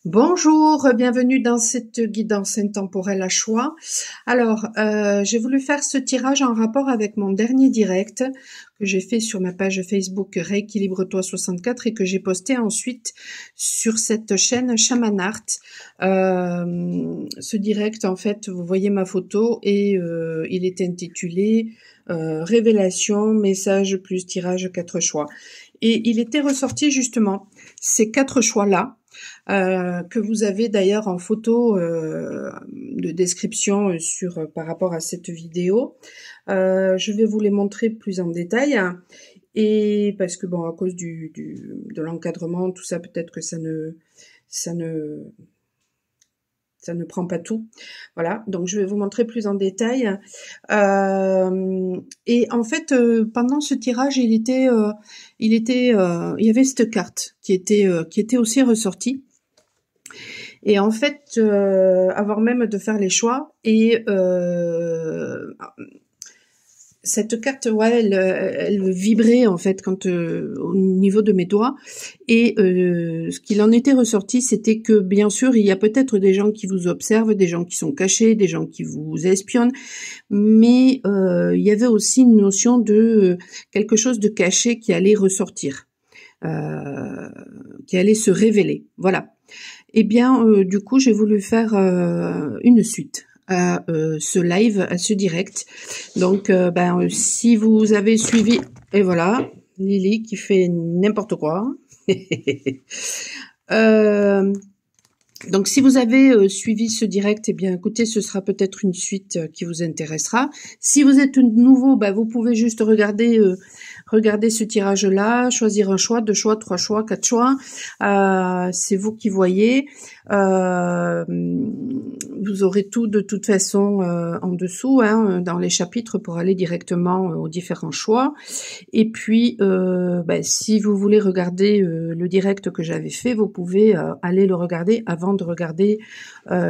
Bonjour, bienvenue dans cette guidance intemporelle à choix. Alors, j'ai voulu faire ce tirage en rapport avec mon dernier direct que j'ai fait sur ma page Facebook Rééquilibre-toi 64 et que j'ai posté ensuite sur cette chaîne Shaman Art. Ce direct, en fait, vous voyez ma photo et il est intitulé Révélation, message plus tirage 4 choix. Et il était ressorti justement ces 4 choix-là. Que vous avez d'ailleurs en photo de description par rapport à cette vidéo. Je vais vous les montrer plus en détail. Et parce que bon, à cause de l'encadrement, tout ça, peut-être que ça ne prend pas tout. Voilà, donc je vais vous montrer plus en détail. Et en fait, pendant ce tirage, il y avait cette carte qui était aussi ressortie. Et en fait, avant même de faire les choix, et cette carte, ouais, elle vibrait en fait quand au niveau de mes doigts. Et ce qu'il en était ressorti, c'était que bien sûr, il y a peut-être des gens qui vous observent, des gens qui sont cachés, des gens qui vous espionnent, mais il y avait aussi une notion de quelque chose de caché qui allait ressortir, qui allait se révéler. Voilà. Eh bien, du coup, j'ai voulu faire une suite à ce live, à ce direct. Donc, si vous avez suivi, et voilà, Lily qui fait n'importe quoi. Donc, si vous avez suivi ce direct, eh bien, écoutez, ce sera peut-être une suite qui vous intéressera. Si vous êtes nouveau, vous pouvez juste regarder ce tirage-là, choisir un choix, 2 choix, 3 choix, 4 choix. C'est vous qui voyez. Vous aurez tout de toute façon en dessous, dans les chapitres pour aller directement aux différents choix. Et puis, si vous voulez regarder le direct que j'avais fait, vous pouvez aller le regarder avant de regarder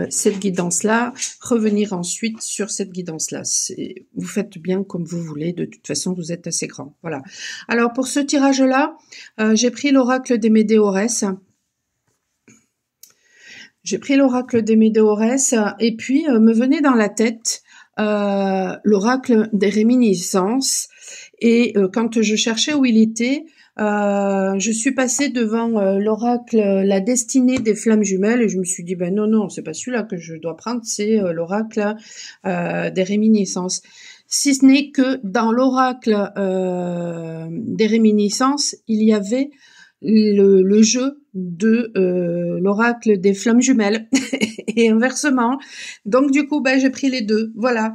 cette guidance-là, revenir ensuite sur cette guidance-là. Vous faites bien comme vous voulez, de toute façon, vous êtes assez grand. Voilà. Alors, pour ce tirage-là, j'ai pris l'oracle des Médéorès. Et puis me venait dans la tête l'oracle des réminiscences. Et quand je cherchais où il était, je suis passée devant l'oracle La destinée des flammes jumelles et je me suis dit non, c'est pas celui-là que je dois prendre, c'est l'oracle des réminiscences. Si ce n'est que dans l'oracle des réminiscences, il y avait le jeu de l'oracle des flammes jumelles et inversement. Donc du coup, j'ai pris les deux. Voilà,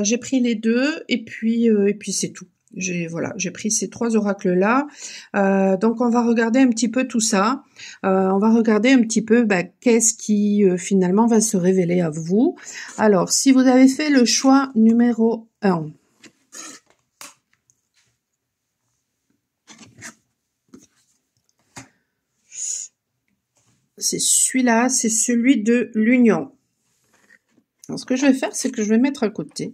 j'ai pris les deux et puis c'est tout. J'ai pris ces 3 oracles là. Donc on va regarder un petit peu tout ça. On va regarder un petit peu qu'est-ce qui finalement va se révéler à vous. Alors si vous avez fait le choix numéro 1. C'est celui-là, c'est celui de l'union. Alors, ce que je vais faire, c'est que je vais mettre à côté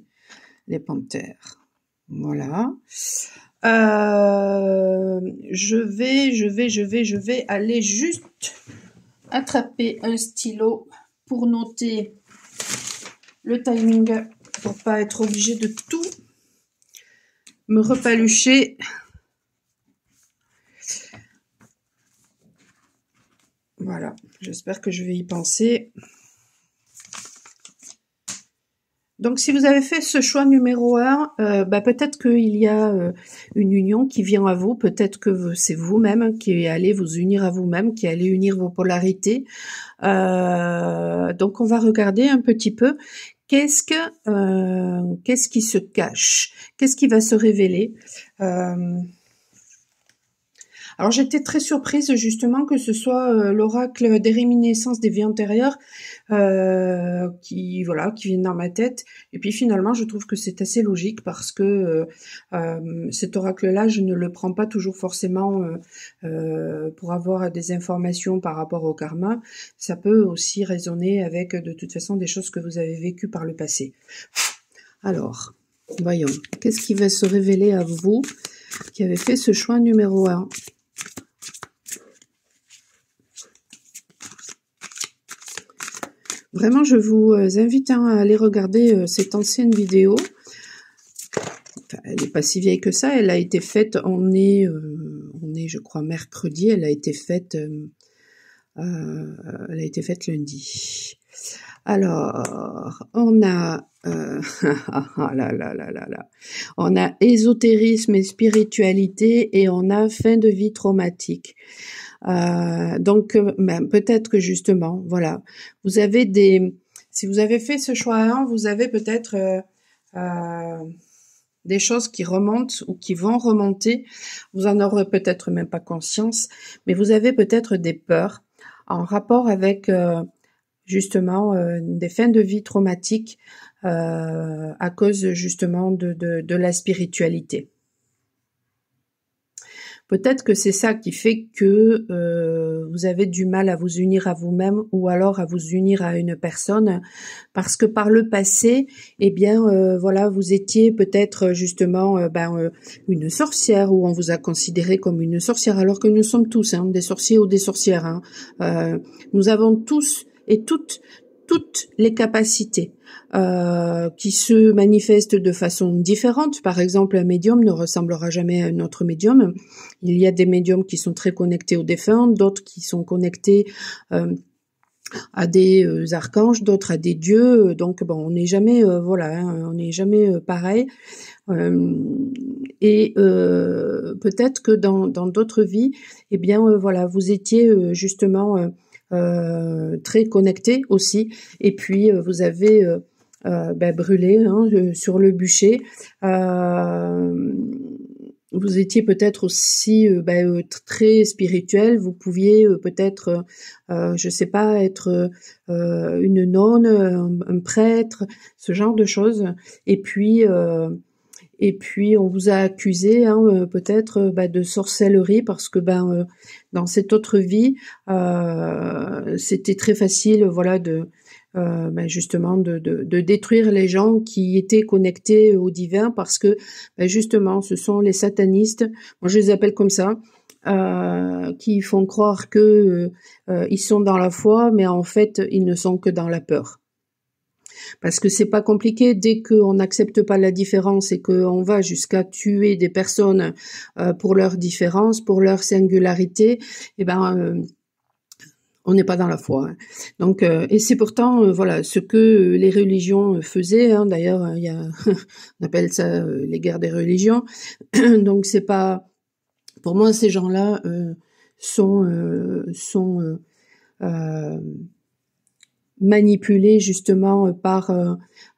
les panthères. Voilà. Je vais aller juste attraper un stylo pour noter le timing, pour pas être obligé de tout me repalucher. Voilà, j'espère que je vais y penser. Donc, si vous avez fait ce choix numéro 1, peut-être qu'il y a une union qui vient à vous. Peut-être que c'est vous-même qui allez vous unir à vous-même, qui allez unir vos polarités. Donc, on va regarder un petit peu qu'est-ce qui se cache, qu'est-ce qui va se révéler. Alors j'étais très surprise justement que ce soit l'oracle des réminiscences des vies antérieures qui viennent dans ma tête. Et puis finalement je trouve que c'est assez logique parce que cet oracle-là, je ne le prends pas toujours forcément pour avoir des informations par rapport au karma. Ça peut aussi résonner avec de toute façon des choses que vous avez vécues par le passé. Alors, voyons, qu'est-ce qui va se révéler à vous qui avez fait ce choix numéro 1 ? Vraiment, je vous invite à aller regarder cette ancienne vidéo. Enfin, elle n'est pas si vieille que ça. Elle a été faite, on est je crois, mercredi. Elle a été faite lundi. Alors, on a on a ésotérisme et spiritualité et on a fin de vie traumatique. Donc, peut-être que justement, voilà, vous avez si vous avez fait ce choix-là, vous avez peut-être des choses qui remontent ou qui vont remonter. Vous en aurez peut-être même pas conscience, mais vous avez peut-être des peurs en rapport avec justement des fins de vie traumatiques à cause justement de la spiritualité. Peut-être que c'est ça qui fait que vous avez du mal à vous unir à vous-même ou alors à vous unir à une personne parce que par le passé, eh bien voilà, vous étiez peut-être justement une sorcière ou on vous a considéré comme une sorcière alors que nous sommes tous des sorciers ou des sorcières. Nous avons tous et toutes les capacités qui se manifestent de façon différente. Par exemple, un médium ne ressemblera jamais à un autre médium. Il y a des médiums qui sont très connectés aux défunts, d'autres qui sont connectés à des archanges, d'autres à des dieux. Donc, bon, on n'est jamais, on n'est jamais pareil. Peut-être que dans d'autres vies, eh bien, voilà, vous étiez justement très connecté aussi, et puis vous avez brûlé sur le bûcher. Vous étiez peut-être aussi très spirituel. Vous pouviez peut-être, je sais pas, être une nonne, un prêtre, ce genre de choses. Et puis on vous a accusé peut-être de sorcellerie parce que dans cette autre vie, c'était très facile, voilà, justement de détruire les gens qui étaient connectés au divin parce que justement ce sont les satanistes, moi je les appelle comme ça, qui font croire que ils sont dans la foi, mais en fait ils ne sont que dans la peur. Parce que c'est pas compliqué, dès qu'on n'accepte pas la différence et qu'on va jusqu'à tuer des personnes pour leur différence, pour leur singularité, on n'est pas dans la foi. Donc, et c'est pourtant voilà ce que les religions faisaient. D'ailleurs, il y a, on appelle ça les guerres des religions. Donc, c'est pas, pour moi, ces gens-là sont manipulés justement par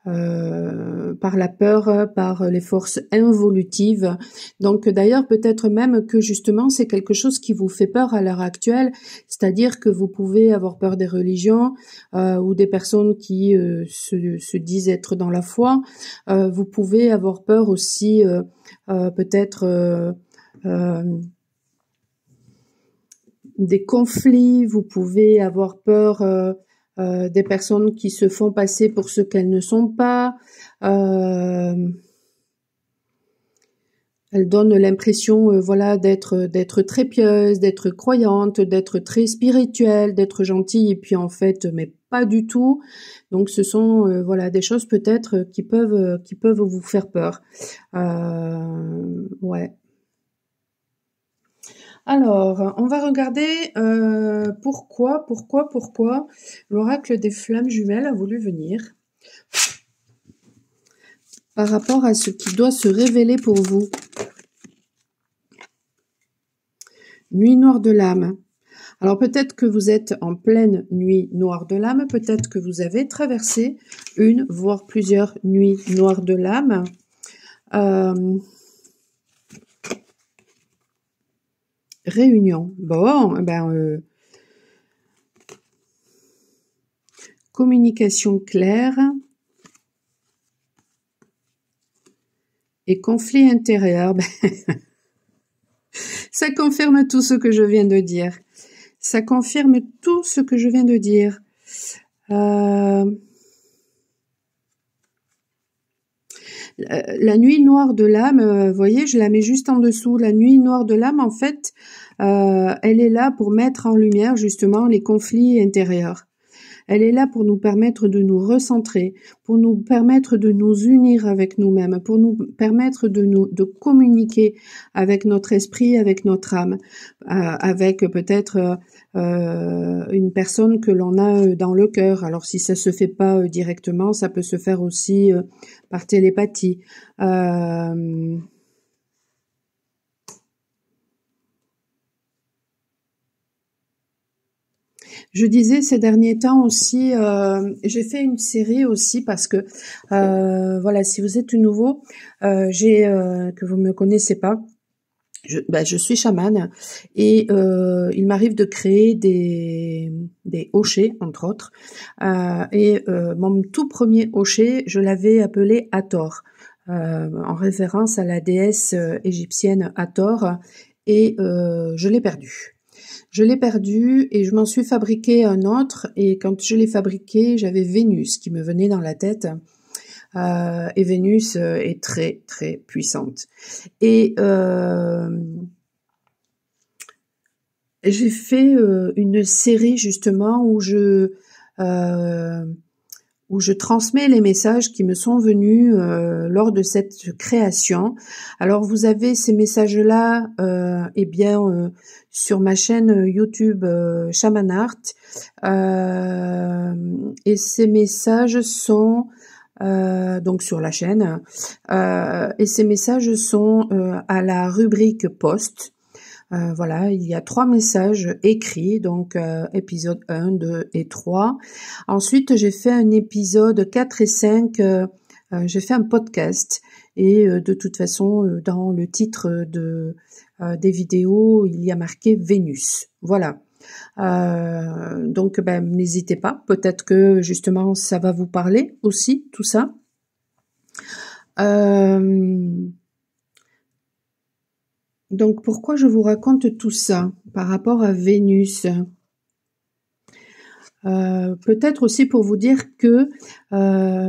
la peur, par les forces involutives. Donc d'ailleurs peut-être même que justement c'est quelque chose qui vous fait peur à l'heure actuelle, c'est-à-dire que vous pouvez avoir peur des religions ou des personnes qui se disent être dans la foi. Vous pouvez avoir peur aussi peut-être des conflits, vous pouvez avoir peur des personnes qui se font passer pour ce qu'elles ne sont pas. Elles donnent l'impression, d'être très pieuses, d'être croyantes, d'être très spirituelles, d'être gentilles, et puis en fait, mais pas du tout. Donc, ce sont des choses peut-être qui peuvent vous faire peur. Ouais. Alors, on va regarder pourquoi l'oracle des flammes jumelles a voulu venir par rapport à ce qui doit se révéler pour vous. Nuit noire de l'âme. Alors peut-être que vous êtes en pleine nuit noire de l'âme, peut-être que vous avez traversé une, voire plusieurs nuits noires de l'âme. Réunion. Bon, communication claire et conflit intérieur. Ça confirme tout ce que je viens de dire. Ça confirme tout ce que je viens de dire. La nuit noire de l'âme, vous voyez, je la mets juste en dessous. La nuit noire de l'âme, en fait, elle est là pour mettre en lumière justement les conflits intérieurs. Elle est là pour nous permettre de nous recentrer, pour nous permettre de nous unir avec nous-mêmes, pour nous permettre de communiquer avec notre esprit, avec notre âme, avec peut-être une personne que l'on a dans le cœur. Alors si ça se fait pas directement, ça peut se faire aussi par télépathie. Je disais ces derniers temps aussi, j'ai fait une série aussi parce que voilà, si vous êtes nouveau, que vous me connaissez pas, je suis chamane et il m'arrive de créer des hochets entre autres. Mon tout premier hochet, je l'avais appelé Hathor, en référence à la déesse égyptienne Hathor, et je l'ai perdu. Je l'ai perdu et je m'en suis fabriqué un autre, et quand je l'ai fabriqué, j'avais Vénus qui me venait dans la tête, et Vénus est très très puissante. Et j'ai fait une série justement où je transmets les messages qui me sont venus lors de cette création. Alors vous avez ces messages-là, sur ma chaîne YouTube Shaman Art, et ces messages sont donc sur la chaîne, et ces messages sont à la rubrique post. Voilà, il y a 3 messages écrits, donc épisode 1, 2 et 3. Ensuite, j'ai fait un épisode 4 et 5, j'ai fait un podcast, et de toute façon, dans le titre des vidéos, il y a marqué Vénus. Voilà. Donc, n'hésitez pas, peut-être que justement ça va vous parler aussi, tout ça. Donc, pourquoi je vous raconte tout ça par rapport à Vénus? Peut-être aussi pour vous dire que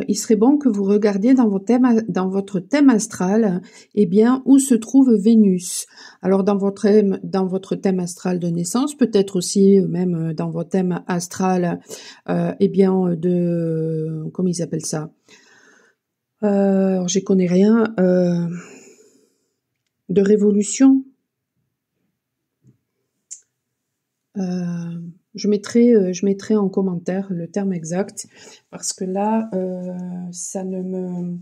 il serait bon que vous regardiez dans votre thème astral, où se trouve Vénus. Alors dans votre thème astral de naissance, peut-être aussi même dans votre thème astral, comment ils appellent ça? Alors j'y connais rien. De révolution. Je mettrai en commentaire le terme exact, parce que là, ça ne me...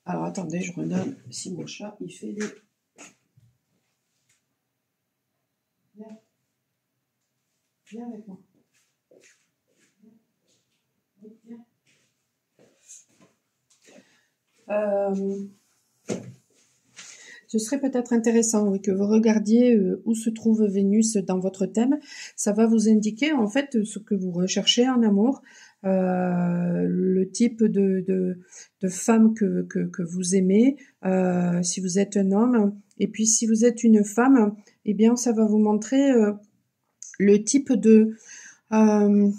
Alors attendez, je regarde si mon chat il fait des... Viens avec moi. Viens. Ce serait peut-être intéressant, oui, que vous regardiez où se trouve Vénus dans votre thème. Ça va vous indiquer en fait ce que vous recherchez en amour, le type de femme que vous aimez, si vous êtes un homme, et puis si vous êtes une femme, ça va vous montrer le type de femme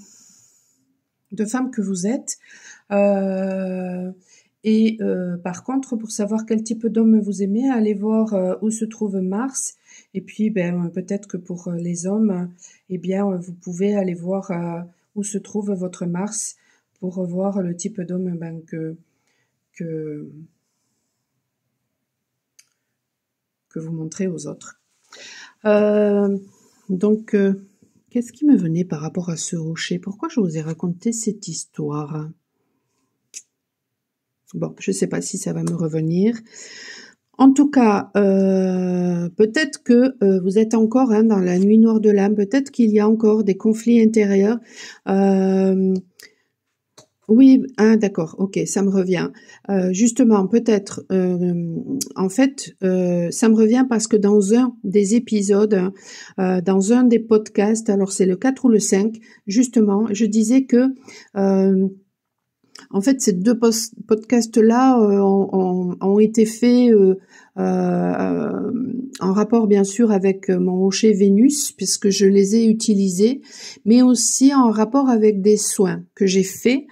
que vous êtes. Par contre, pour savoir quel type d'homme vous aimez, allez voir où se trouve Mars. Et puis, peut-être que pour les hommes, vous pouvez aller voir où se trouve votre Mars pour voir le type d'homme que vous montrez aux autres. Qu'est-ce qui me venait par rapport à ce rocher? Pourquoi je vous ai raconté cette histoire? Bon, je ne sais pas si ça va me revenir. En tout cas, peut-être que vous êtes encore dans la nuit noire de l'âme. Peut-être qu'il y a encore des conflits intérieurs. Oui, d'accord, ok, ça me revient. Justement, peut-être, en fait, ça me revient parce que dans un des épisodes, dans un des podcasts, alors c'est le 4 ou le 5, justement, je disais que... en fait, ces 2 podcasts-là ont été faits en rapport, bien sûr, avec mon hochet Vénus, puisque je les ai utilisés, mais aussi en rapport avec des soins que j'ai faits.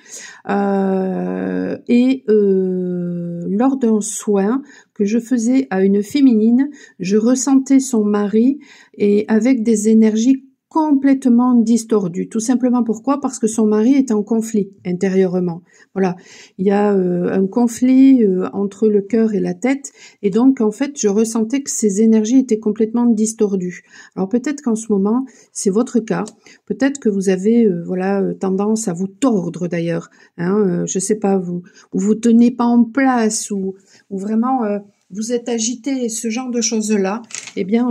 Lors d'un soin que je faisais à une féminine, je ressentais son mari, et avec des énergies complètement distordue. Tout simplement pourquoi? Parce que son mari est en conflit intérieurement. Voilà, il y a un conflit entre le cœur et la tête, et donc en fait je ressentais que ces énergies étaient complètement distordues. Alors peut-être qu'en ce moment c'est votre cas, peut-être que vous avez tendance à vous tordre d'ailleurs. Je sais pas, vous tenez pas en place ou vraiment vous êtes agité, ce genre de choses-là. Eh bien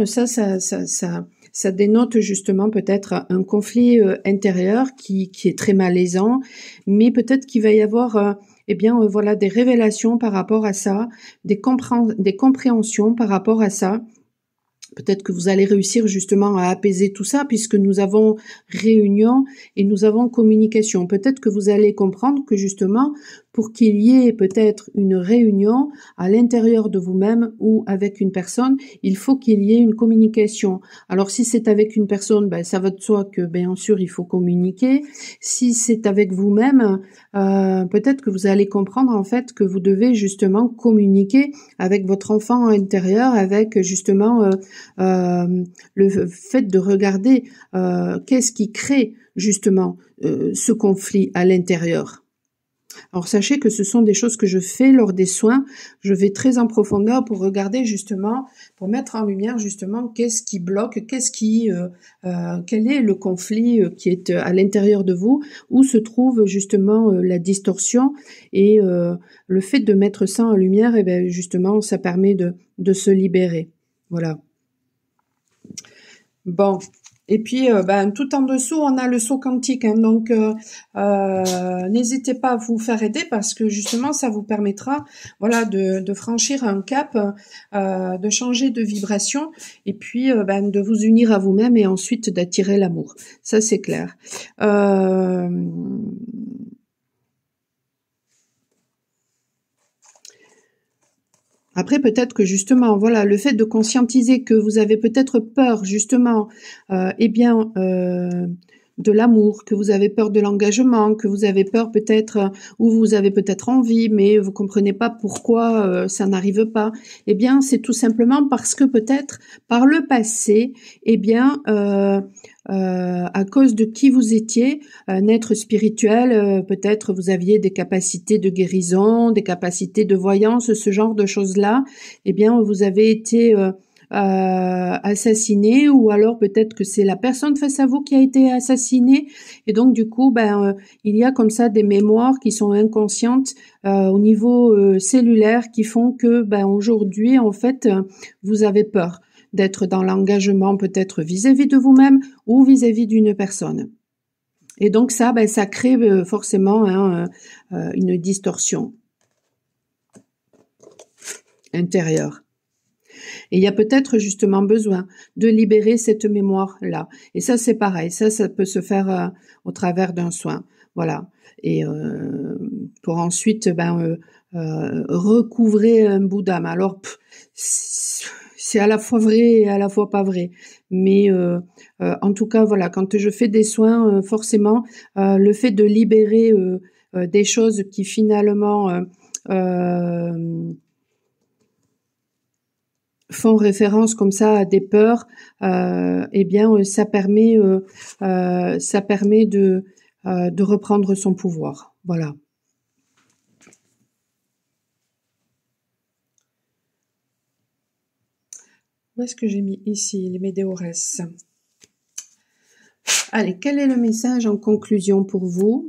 ça dénote justement peut-être un conflit intérieur qui est très malaisant, mais peut-être qu'il va y avoir des révélations par rapport à ça, des compréhensions par rapport à ça. Peut-être que vous allez réussir justement à apaiser tout ça puisque nous avons réunion et nous avons communication. Peut-être que vous allez comprendre que justement, pour qu'il y ait peut-être une réunion à l'intérieur de vous-même ou avec une personne, il faut qu'il y ait une communication. Alors si c'est avec une personne, ça va de soi que bien sûr il faut communiquer. Si c'est avec vous-même, peut-être que vous allez comprendre en fait que vous devez justement communiquer avec votre enfant intérieur, avec justement le fait de regarder qu'est-ce qui crée justement ce conflit à l'intérieur. Alors sachez que ce sont des choses que je fais lors des soins. Je vais très en profondeur pour regarder justement, pour mettre en lumière justement qu'est-ce qui bloque, quel est le conflit qui est à l'intérieur de vous, où se trouve justement la distorsion, et le fait de mettre ça en lumière, justement ça permet de se libérer. Voilà. Bon, et puis tout en dessous on a le saut quantique, donc n'hésitez pas à vous faire aider parce que justement ça vous permettra de franchir un cap, de changer de vibration, et puis de vous unir à vous-même et ensuite d'attirer l'amour. Ça c'est clair. Après, peut-être que justement, le fait de conscientiser que vous avez peut-être peur, justement, de l'amour, que vous avez peur de l'engagement, que vous avez peur peut-être, ou vous avez peut-être envie, mais vous comprenez pas pourquoi ça n'arrive pas. Eh bien, c'est tout simplement parce que peut-être par le passé, à cause de qui vous étiez, un être spirituel, peut-être vous aviez des capacités de guérison, des capacités de voyance, ce genre de choses-là, vous avez été assassiné, ou alors peut-être que c'est la personne face à vous qui a été assassinée, et donc du coup il y a comme ça des mémoires qui sont inconscientes au niveau cellulaire qui font que aujourd'hui en fait vous avez peur d'être dans l'engagement, peut-être vis-à-vis de vous-même ou vis-à-vis d'une personne. Et donc ça crée forcément une distorsion intérieure. Et il y a peut-être justement besoin de libérer cette mémoire-là. Et ça, c'est pareil. Ça peut se faire au travers d'un soin. Voilà. Et pour ensuite recouvrer un bout d'âme. Alors, c'est à la fois vrai et à la fois pas vrai. Mais en tout cas, quand je fais des soins, forcément, le fait de libérer des choses qui finalement font référence comme ça à des peurs, ça permet de reprendre son pouvoir. Voilà. Où est-ce que j'ai mis ici les météores? Allez, quel est le message en conclusion pour vous?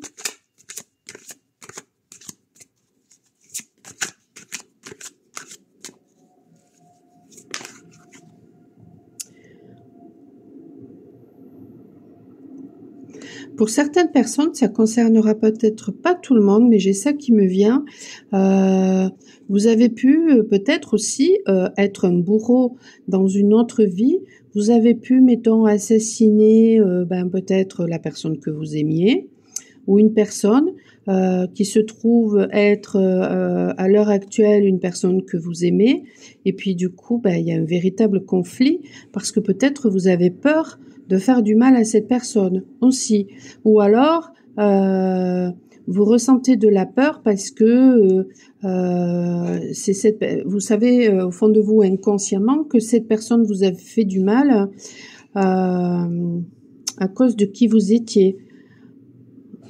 Pour certaines personnes, ça concernera peut-être pas tout le monde, mais j'ai ça qui me vient. Vous avez pu peut-être aussi être un bourreau dans une autre vie. Vous avez pu, mettons, assassiner peut-être la personne que vous aimiez, ou une personne qui se trouve être à l'heure actuelle une personne que vous aimez. Et puis du coup, il y a un véritable conflit parce que peut-être vous avez peur de faire du mal à cette personne aussi. Ou alors, vous ressentez de la peur parce que vous savez au fond de vous inconsciemment que cette personne vous a fait du mal. À cause de qui vous étiez.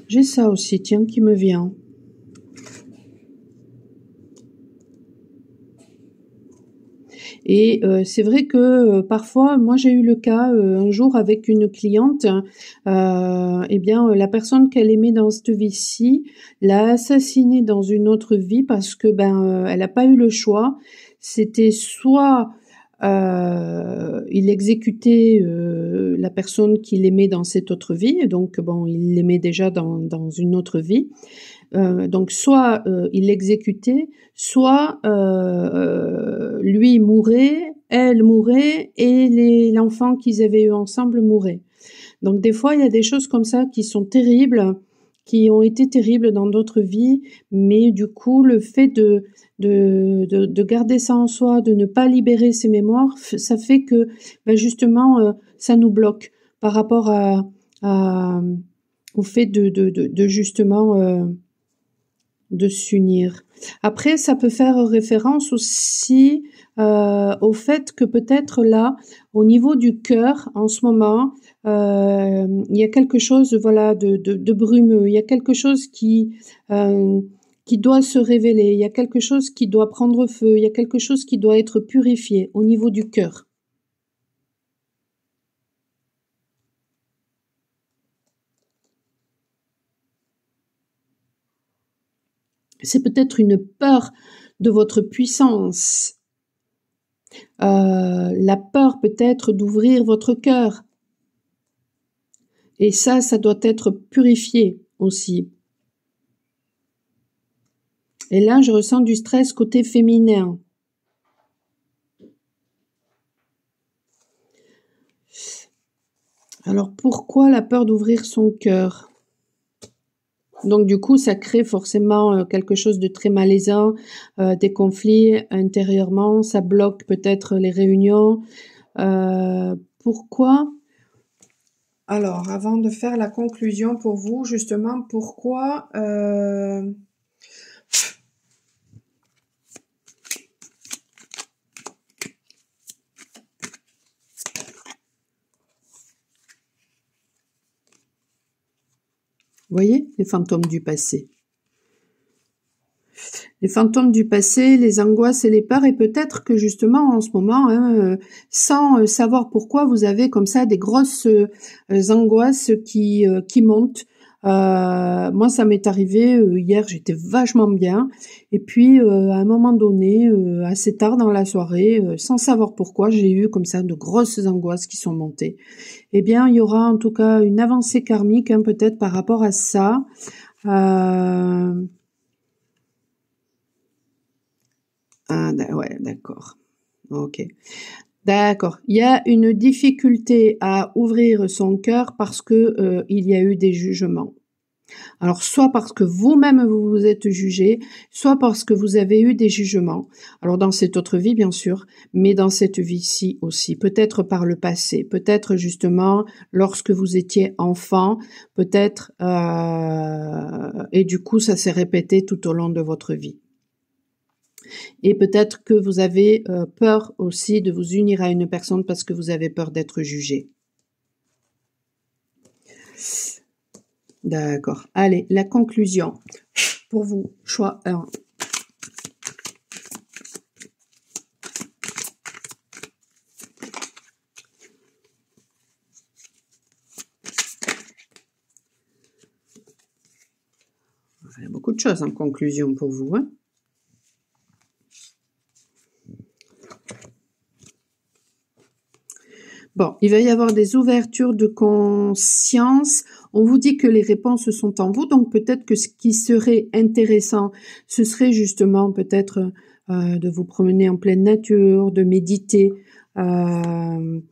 J'ai ça aussi, tiens, qui me vient. Et c'est vrai que parfois, moi j'ai eu le cas un jour avec une cliente, eh bien la personne qu'elle aimait dans cette vie-ci l'a assassinée dans une autre vie parce que elle n'a pas eu le choix. C'était soit il exécutait la personne qu'il aimait dans cette autre vie, donc bon, il l'aimait déjà dans une autre vie. Donc soit il l'exécutait, soit lui mourait, elle mourait et l'enfant qu'ils avaient eu ensemble mourait. Donc des fois il y a des choses comme ça qui sont terribles, qui ont été terribles dans d'autres vies, mais du coup le fait de garder ça en soi, de ne pas libérer ces mémoires, ça fait que justement ça nous bloque par rapport au fait de justement de s'unir. Après, ça peut faire référence aussi au fait que peut-être là, au niveau du cœur, en ce moment, il y a quelque chose, voilà, de brumeux. Il y a quelque chose qui doit se révéler. Il y a quelque chose qui doit prendre feu. Il y a quelque chose qui doit être purifié au niveau du cœur. C'est peut-être une peur de votre puissance. La peur peut-être d'ouvrir votre cœur. Et ça doit être purifié aussi. Et là, je ressens du stress côté féminin. Alors, pourquoi la peur d'ouvrir son cœur ? Donc, du coup, ça crée forcément quelque chose de très malaisant, des conflits intérieurement, ça bloque peut-être les réunions. Pourquoi ? Alors, avant de faire la conclusion pour vous, justement, pourquoi vous voyez, les fantômes du passé. Les fantômes du passé, les angoisses et les peurs, et peut-être que justement en ce moment, sans savoir pourquoi, vous avez comme ça des grosses angoisses qui montent. Moi, ça m'est arrivé hier, j'étais vachement bien, et puis à un moment donné, assez tard dans la soirée, sans savoir pourquoi, j'ai eu comme ça de grosses angoisses qui sont montées. Eh bien, il y aura en tout cas une avancée karmique, peut-être par rapport à ça. Ah, ouais, d'accord. Ok. D'accord. Il y a une difficulté à ouvrir son cœur parce que il y a eu des jugements. Alors, soit parce que vous-même vous vous êtes jugé, soit parce que vous avez eu des jugements. Alors, dans cette autre vie, bien sûr, mais dans cette vie-ci aussi. Peut-être par le passé, peut-être justement lorsque vous étiez enfant, peut-être, et du coup, ça s'est répété tout au long de votre vie. Et peut-être que vous avez peur aussi de vous unir à une personne parce que vous avez peur d'être jugé. D'accord. Allez, la conclusion. Pour vous, choix 1. Il y a beaucoup de choses en conclusion pour vous, hein. Bon, il va y avoir des ouvertures de conscience. On vous dit que les réponses sont en vous, donc peut-être que ce qui serait intéressant, ce serait justement peut-être de vous promener en pleine nature, de méditer. Bon,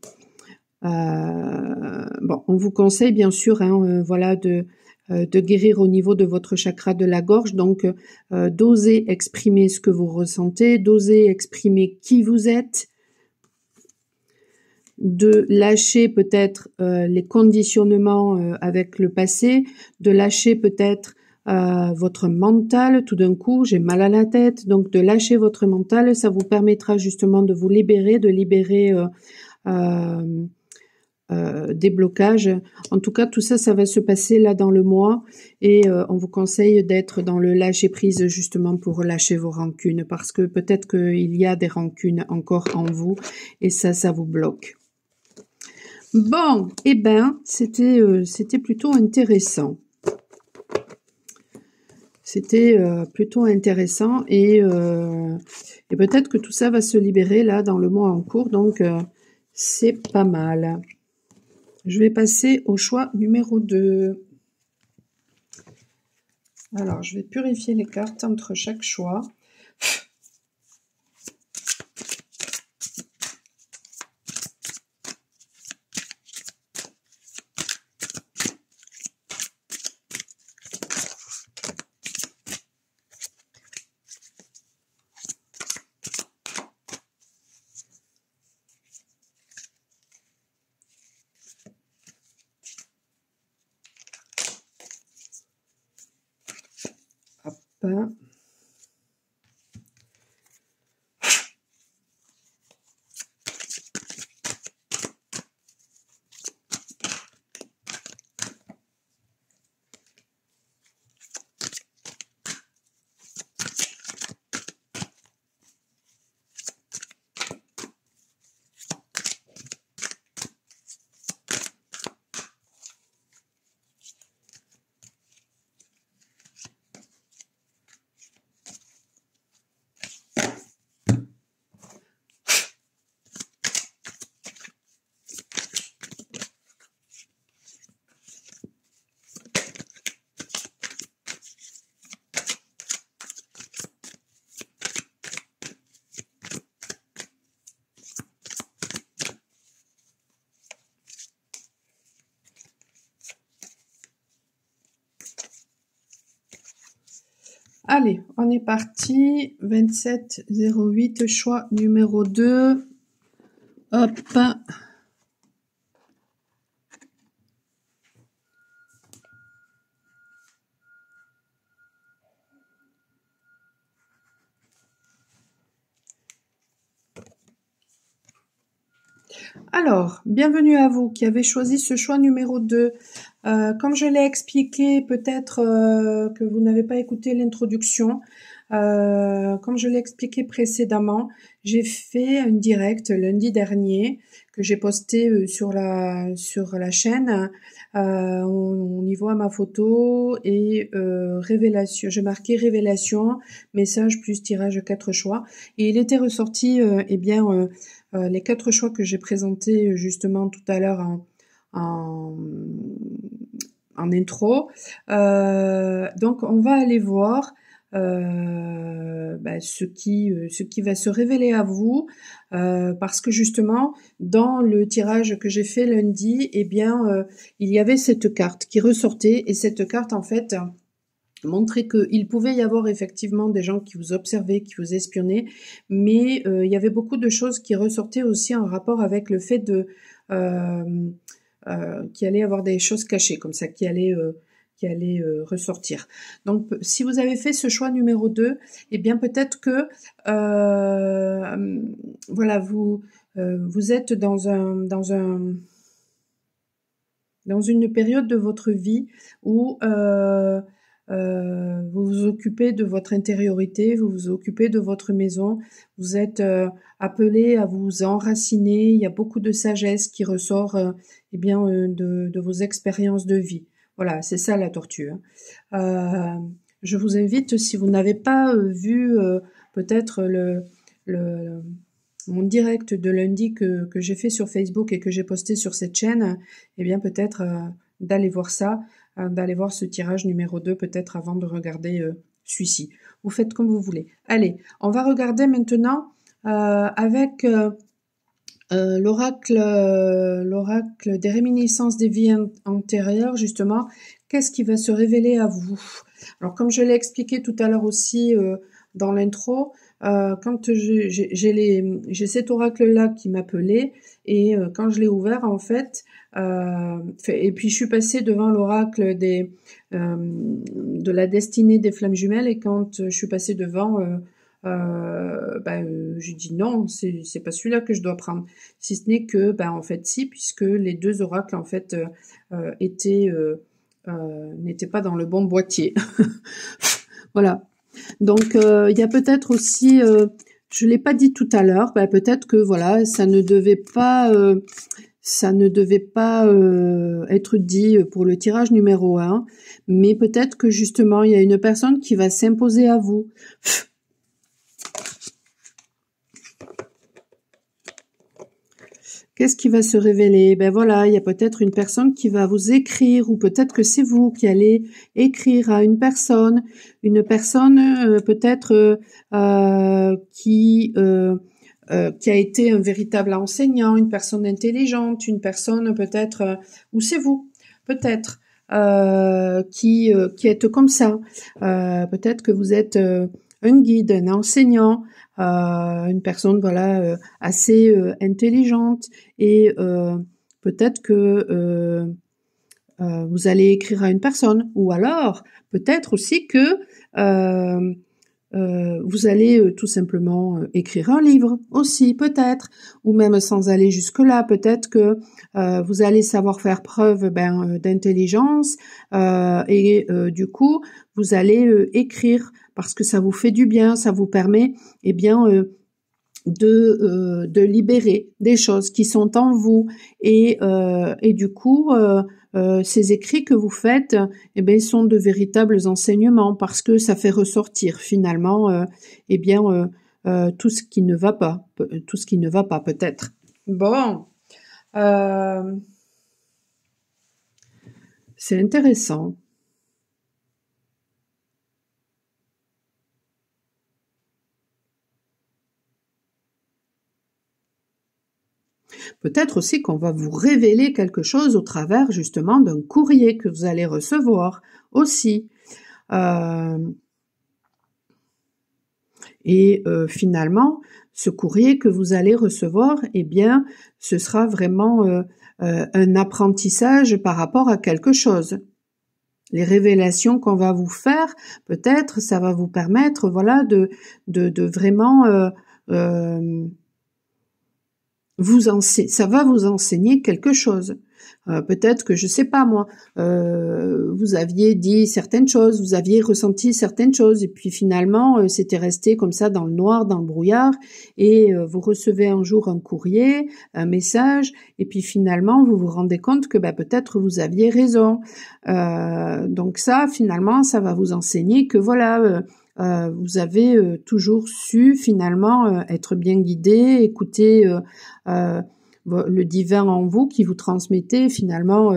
on vous conseille bien sûr, voilà, de guérir au niveau de votre chakra de la gorge, donc d'oser exprimer ce que vous ressentez, d'oser exprimer qui vous êtes, de lâcher peut-être les conditionnements avec le passé, de lâcher peut-être votre mental. Tout d'un coup, j'ai mal à la tête, donc de lâcher votre mental, ça vous permettra justement de vous libérer, de libérer des blocages. En tout cas, tout ça, ça va se passer là dans le mois et on vous conseille d'être dans le lâcher prise justement pour lâcher vos rancunes parce que peut-être qu'il y a des rancunes encore en vous et ça vous bloque. Bon, eh ben, c'était plutôt intéressant. C'était plutôt intéressant et peut-être que tout ça va se libérer là dans le mois en cours, donc c'est pas mal. Je vais passer au choix numéro 2. Alors, je vais purifier les cartes entre chaque choix. Hop. Allez, on est parti. 2708, choix numéro 2. Hop. Alors, bienvenue à vous qui avez choisi ce choix numéro 2. Comme je l'ai expliqué, peut-être que vous n'avez pas écouté l'introduction. Comme je l'ai expliqué précédemment, j'ai fait un direct lundi dernier que j'ai posté sur la chaîne. On y voit ma photo et révélation. J'ai marqué révélation, message plus tirage 4 choix. Et il était ressorti, les 4 choix que j'ai présentés justement tout à l'heure en intro. Donc on va aller voir ce qui va se révéler à vous, parce que justement dans le tirage que j'ai fait lundi, il y avait cette carte qui ressortait et cette carte en fait montrer qu'il pouvait y avoir effectivement des gens qui vous observaient, qui vous espionnaient, mais il y avait beaucoup de choses qui ressortaient aussi en rapport avec le fait de qu'il allait y avoir des choses cachées comme ça, qui allaient ressortir. Donc, si vous avez fait ce choix numéro 2, eh bien peut-être que voilà, vous êtes dans une période de votre vie où vous vous occupez de votre intériorité, vous vous occupez de votre maison, vous êtes appelé à vous enraciner, il y a beaucoup de sagesse qui ressort de vos expériences de vie. Voilà, c'est ça la tortue. Je vous invite, si vous n'avez pas vu peut-être mon direct de lundi que j'ai fait sur Facebook et que j'ai posté sur cette chaîne, eh bien peut-être d'aller voir ça, d'aller voir ce tirage numéro 2 peut-être avant de regarder celui-ci. Vous faites comme vous voulez. Allez, on va regarder maintenant avec l'oracle des réminiscences des vies antérieures, justement, qu'est-ce qui va se révéler à vous? Alors, comme je l'ai expliqué tout à l'heure aussi dans l'intro, quand j'ai cet oracle-là qui m'appelait, et quand je l'ai ouvert, en fait, et puis je suis passée devant l'oracle de la destinée des flammes jumelles, et quand je suis passée devant je dis non, c'est pas celui-là que je dois prendre. Si ce n'est que, en fait, si, puisque les deux oracles, en fait, n'étaient pas dans le bon boîtier. Voilà. Donc, il y a peut-être aussi, je l'ai pas dit tout à l'heure, peut-être que voilà, ça ne devait pas être dit pour le tirage numéro 1, mais peut-être que justement, il y a une personne qui va s'imposer à vous. Qu'est-ce qui va se révéler? Ben voilà, il y a peut-être une personne qui va vous écrire, ou peut-être que c'est vous qui allez écrire à une personne peut-être qui a été un véritable enseignant, une personne intelligente, une personne peut-être, ou c'est vous, peut-être, qui êtes comme ça. Peut-être que vous êtes un guide, un enseignant, une personne voilà assez intelligente, et peut-être que vous allez écrire à une personne, ou alors peut-être aussi que vous allez tout simplement écrire un livre aussi, peut-être, ou même sans aller jusque-là, peut-être que vous allez savoir faire preuve d'intelligence, et du coup vous allez écrire parce que ça vous fait du bien, ça vous permet de libérer des choses qui sont en vous, et du coup ces écrits que vous faites sont de véritables enseignements, parce que ça fait ressortir finalement tout ce qui ne va pas, peut-être. Bon, c'est intéressant. Peut-être aussi qu'on va vous révéler quelque chose au travers justement d'un courrier que vous allez recevoir aussi. Finalement, ce courrier que vous allez recevoir, ce sera vraiment un apprentissage par rapport à quelque chose. Les révélations qu'on va vous faire, peut-être, ça va vous permettre, voilà, de vraiment ça va vous enseigner quelque chose. Peut-être que, je sais pas moi, vous aviez dit certaines choses, vous aviez ressenti certaines choses, et puis finalement c'était resté comme ça dans le noir, dans le brouillard, et vous recevez un jour un courrier, un message, et puis finalement vous vous rendez compte que peut-être vous aviez raison. Donc ça, finalement, ça va vous enseigner que voilà, vous avez toujours su finalement être bien guidé, écouter le divin en vous qui vous transmettait finalement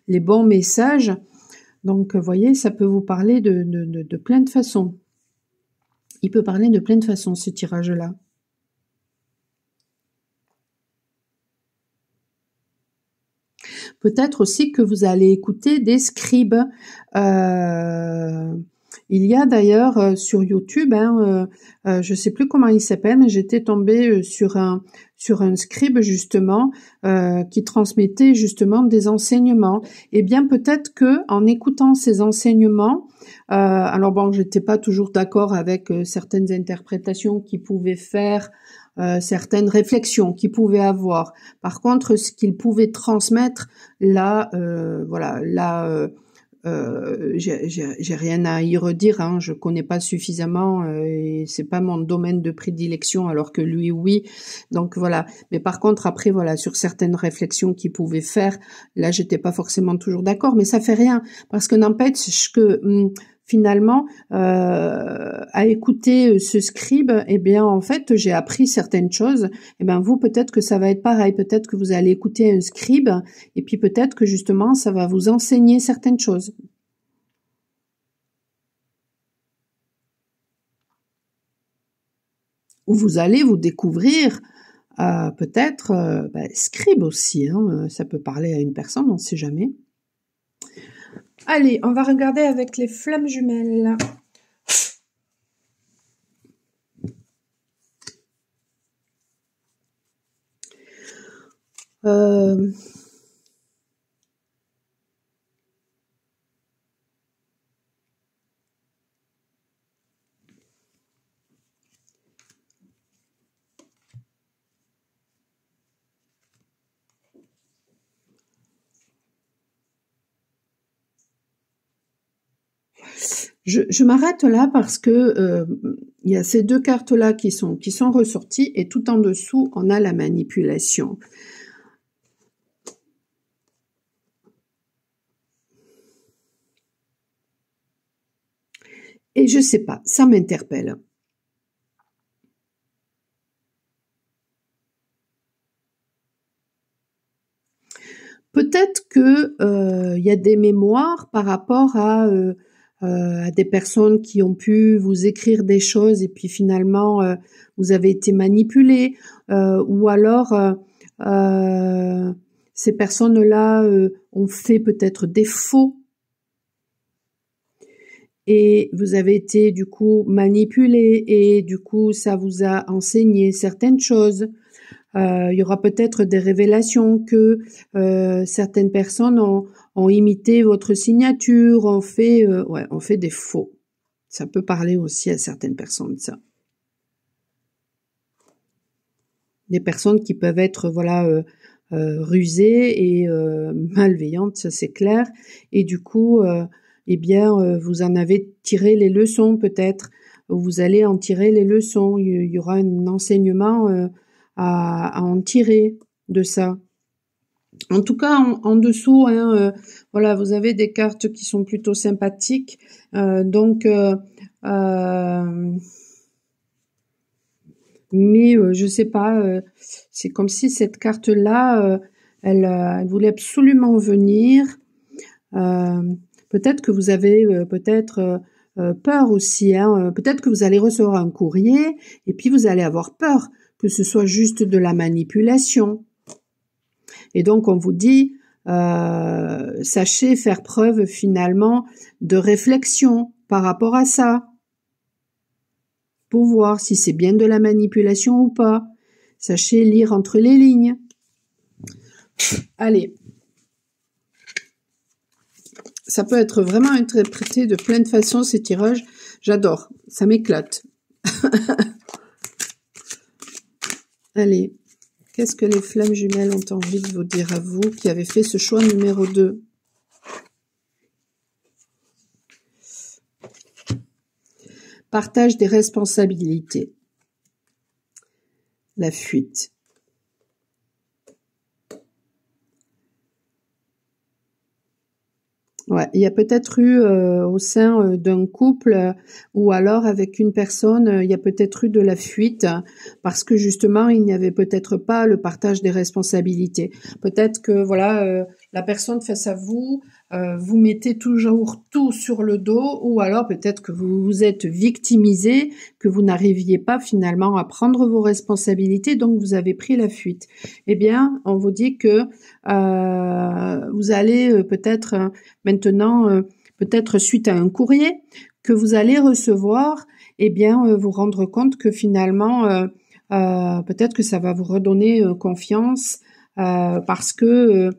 les bons messages. Donc, vous voyez, ça peut vous parler de plein de façons. Il peut parler de plein de façons, ce tirage-là. Peut-être aussi que vous allez écouter des scribes. Il y a d'ailleurs sur YouTube, je sais plus comment il s'appelle, mais j'étais tombée sur un scribe justement qui transmettait justement des enseignements. Et bien peut-être que en écoutant ces enseignements, alors bon, j'étais pas toujours d'accord avec certaines interprétations qu'il pouvait faire, certaines réflexions qu'il pouvait avoir. Par contre, ce qu'il pouvait transmettre, là, j'ai rien à y redire, hein, je connais pas suffisamment et c'est pas mon domaine de prédilection, alors que lui oui. Donc voilà. Mais par contre après voilà, sur certaines réflexions qu'il pouvait faire, là j'étais pas forcément toujours d'accord, mais ça fait rien, parce que n'empêche que finalement à écouter ce scribe, en fait j'ai appris certaines choses. Vous, peut-être que ça va être pareil, peut-être que vous allez écouter un scribe, et puis peut-être que justement ça va vous enseigner certaines choses. Ou vous allez vous découvrir peut-être scribe aussi, hein, ça peut parler à une personne, on ne sait jamais. Allez, on va regarder avec les flammes jumelles. Je m'arrête là parce que il y a ces deux cartes-là qui sont ressorties et tout en dessous, on a la manipulation. Et je sais pas, ça m'interpelle. Peut-être que y a des mémoires par rapport à des personnes qui ont pu vous écrire des choses et puis finalement vous avez été manipulé, ou alors ces personnes-là ont fait peut-être des faux et vous avez été du coup manipulé et du coup ça vous a enseigné certaines choses. Il y aura peut-être des révélations que certaines personnes ont imité votre signature, ont fait des faux. Ça peut parler aussi à certaines personnes, ça. Des personnes qui peuvent être rusées et malveillantes, ça c'est clair. Et du coup, vous en avez tiré les leçons peut-être. Vous allez en tirer les leçons. Il y aura un enseignement à en tirer de ça. En tout cas, en dessous, vous avez des cartes qui sont plutôt sympathiques. Mais je sais pas, c'est comme si cette carte-là, elle voulait absolument venir. Peut-être que vous avez peur aussi. Peut-être que vous allez recevoir un courrier et puis vous allez avoir peur que ce soit juste de la manipulation. Et donc on vous dit, sachez faire preuve finalement de réflexion par rapport à ça, pour voir si c'est bien de la manipulation ou pas. Sachez lire entre les lignes. Allez. Ça peut être vraiment interprété de plein de façons, ces tirages. J'adore, ça m'éclate. Allez, qu'est-ce que les flammes jumelles ont envie de vous dire à vous qui avez fait ce choix numéro 2? Partage des responsabilités. La fuite. Ouais, il y a peut-être eu au sein d'un couple ou alors avec une personne, il y a peut-être eu de la fuite parce que justement il n'y avait peut-être pas le partage des responsabilités. Peut-être que la personne face à vous, vous mettez toujours tout sur le dos, ou alors peut-être que vous vous êtes victimisé, que vous n'arriviez pas finalement à prendre vos responsabilités, donc vous avez pris la fuite. Eh bien, on vous dit que vous allez peut-être maintenant, peut-être suite à un courrier que vous allez recevoir, vous rendre compte que finalement, peut-être que ça va vous redonner confiance parce que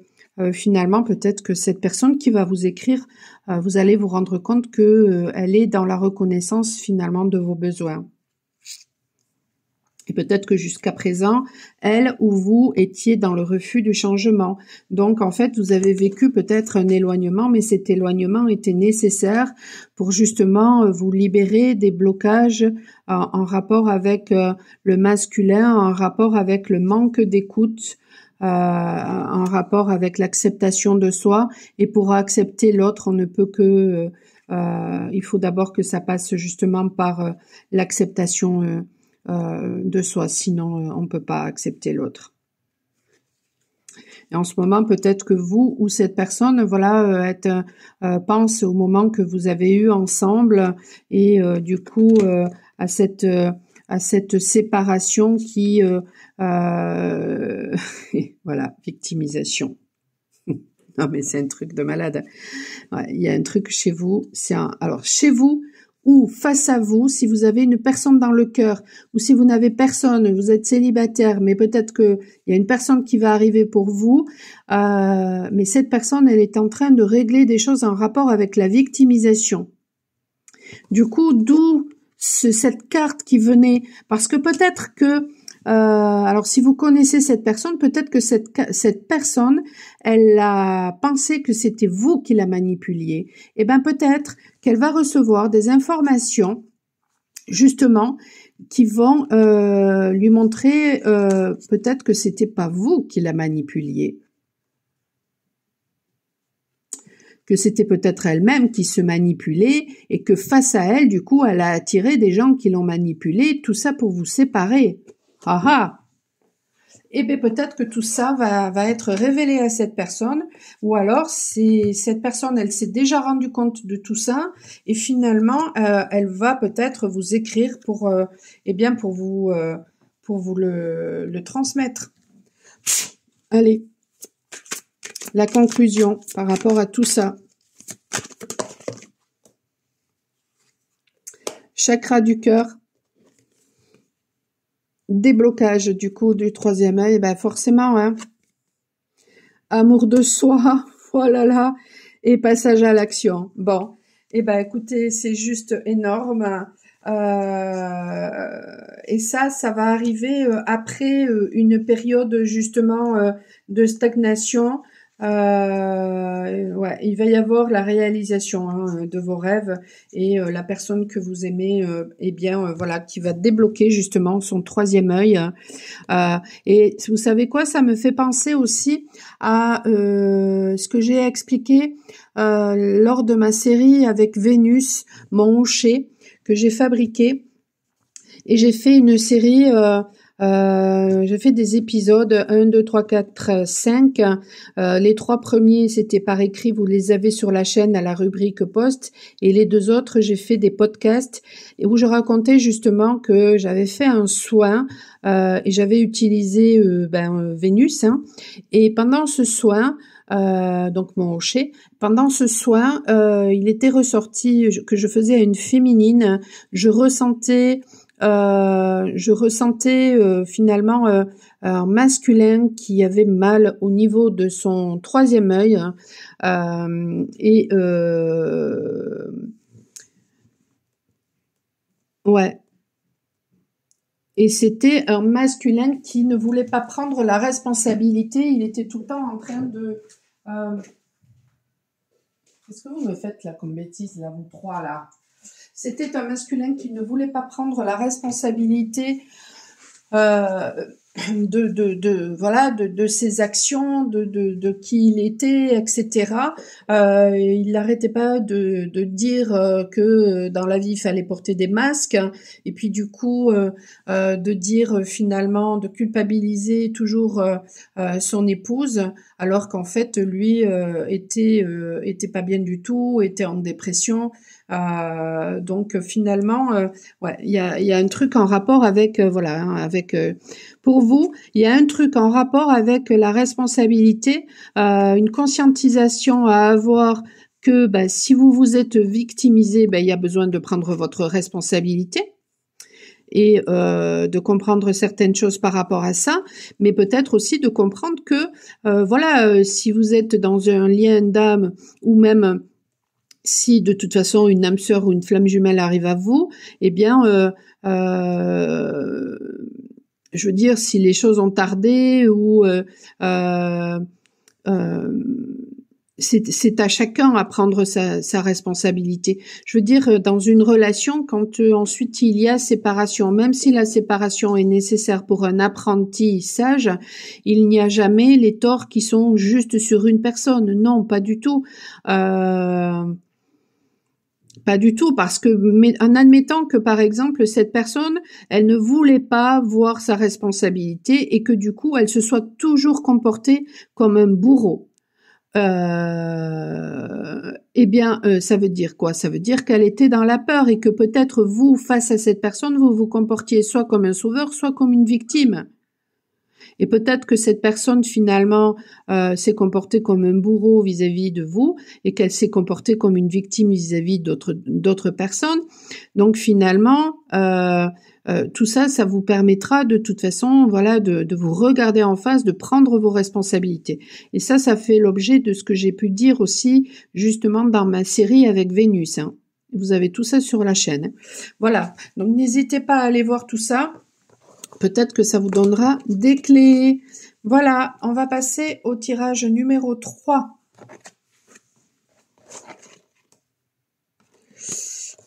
finalement, peut-être que cette personne qui va vous écrire, vous allez vous rendre compte que elle est dans la reconnaissance finalement de vos besoins. Et peut-être que jusqu'à présent, elle ou vous étiez dans le refus du changement. Donc, en fait, vous avez vécu peut-être un éloignement, mais cet éloignement était nécessaire pour justement vous libérer des blocages en rapport avec le masculin, en rapport avec le manque d'écoute, en rapport avec l'acceptation de soi. Et pour accepter l'autre, on ne peut que... il faut d'abord que ça passe justement par l'acceptation de soi, sinon on peut pas accepter l'autre. Et en ce moment, peut-être que vous ou cette personne, pense au moment que vous avez eu ensemble et du coup à cette séparation qui victimisation. Non mais c'est un truc de malade. Ouais, il y a un truc chez vous, alors chez vous ou face à vous, si vous avez une personne dans le cœur, ou si vous n'avez personne, vous êtes célibataire, mais peut-être que il y a une personne qui va arriver pour vous, mais cette personne, elle est en train de régler des choses en rapport avec la victimisation. Du coup, d'où cette carte qui venait, parce que peut-être que Alors, si vous connaissez cette personne, peut-être que cette personne, elle a pensé que c'était vous qui la manipuliez. Eh ben, peut-être qu'elle va recevoir des informations, justement, qui vont lui montrer peut-être que c'était pas vous qui la manipuliez. Que c'était peut-être elle-même qui se manipulait et que face à elle, du coup, elle a attiré des gens qui l'ont manipulée, tout ça pour vous séparer. Ah ah! Eh bien, peut-être que tout ça va être révélé à cette personne, ou alors cette personne, elle s'est déjà rendue compte de tout ça, et finalement, elle va peut-être vous écrire pour, eh bien, pour vous le transmettre. Allez, la conclusion par rapport à tout ça. Chakra du cœur. Déblocage du coup du troisième œil, ben forcément, hein. Amour de soi, oh là là, et passage à l'action. Bon, et ben écoutez, c'est juste énorme. Et ça va arriver après une période justement de stagnation. Ouais, il va y avoir la réalisation de vos rêves et la personne que vous aimez, eh bien voilà, qui va débloquer justement son troisième œil. Et vous savez quoi, ça me fait penser aussi à ce que j'ai expliqué lors de ma série avec Vénus, mon hocher, que j'ai fabriqué. Et j'ai fait une série, j'ai fait des épisodes 1, 2, 3, 4, 5. Les 3 premiers, c'était par écrit, vous les avez sur la chaîne à la rubrique post. Et les 2 autres, j'ai fait des podcasts où je racontais justement que j'avais fait un soin et j'avais utilisé Vénus. Hein, et pendant ce soin, donc mon hocher, pendant ce soin, il était ressorti que je faisais à une féminine. Je ressentais finalement un masculin qui avait mal au niveau de son troisième œil ouais. Et c'était un masculin qui ne voulait pas prendre la responsabilité. Il était tout le temps en train de... Qu'est-ce que vous me faites là comme bêtise, là, vous trois, là? C'était un masculin qui ne voulait pas prendre la responsabilité de ses actions, de qui il était, etc. Il n'arrêtait pas de dire que dans la vie il fallait porter des masques, et puis du coup de dire finalement, de culpabiliser toujours son épouse, alors qu'en fait lui était pas bien du tout, était en dépression. Donc finalement, ouais, il y a un truc en rapport avec pour vous, il y a un truc en rapport avec la responsabilité, une conscientisation à avoir que si vous vous êtes victimisé, il y a besoin de prendre votre responsabilité et de comprendre certaines choses par rapport à ça, mais peut-être aussi de comprendre que si vous êtes dans un lien d'âme ou même si de toute façon une âme sœur ou une flamme jumelle arrive à vous, eh bien, je veux dire, si les choses ont tardé ou c'est à chacun à prendre sa responsabilité. Je veux dire, dans une relation, quand ensuite il y a séparation, même si la séparation est nécessaire pour un apprentissage, il n'y a jamais les torts qui sont juste sur une personne. Non, pas du tout. Pas du tout, parce que en admettant que par exemple cette personne, elle ne voulait pas voir sa responsabilité et que du coup elle se soit toujours comportée comme un bourreau. Eh bien, ça veut dire quoi? Ça veut dire qu'elle était dans la peur et que peut-être vous, face à cette personne, vous vous comportiez soit comme un sauveur, soit comme une victime. Et peut-être que cette personne finalement s'est comportée comme un bourreau vis-à-vis de vous et qu'elle s'est comportée comme une victime vis-à-vis d'autres personnes. Donc finalement, tout ça, ça vous permettra de toute façon, voilà, de vous regarder en face, de prendre vos responsabilités. Et ça fait l'objet de ce que j'ai pu dire aussi justement dans ma série avec Vénus. Hein. Vous avez tout ça sur la chaîne. Voilà. Donc n'hésitez pas à aller voir tout ça. peut-être que ça vous donnera des clés. Voilà, on va passer au tirage numéro 3.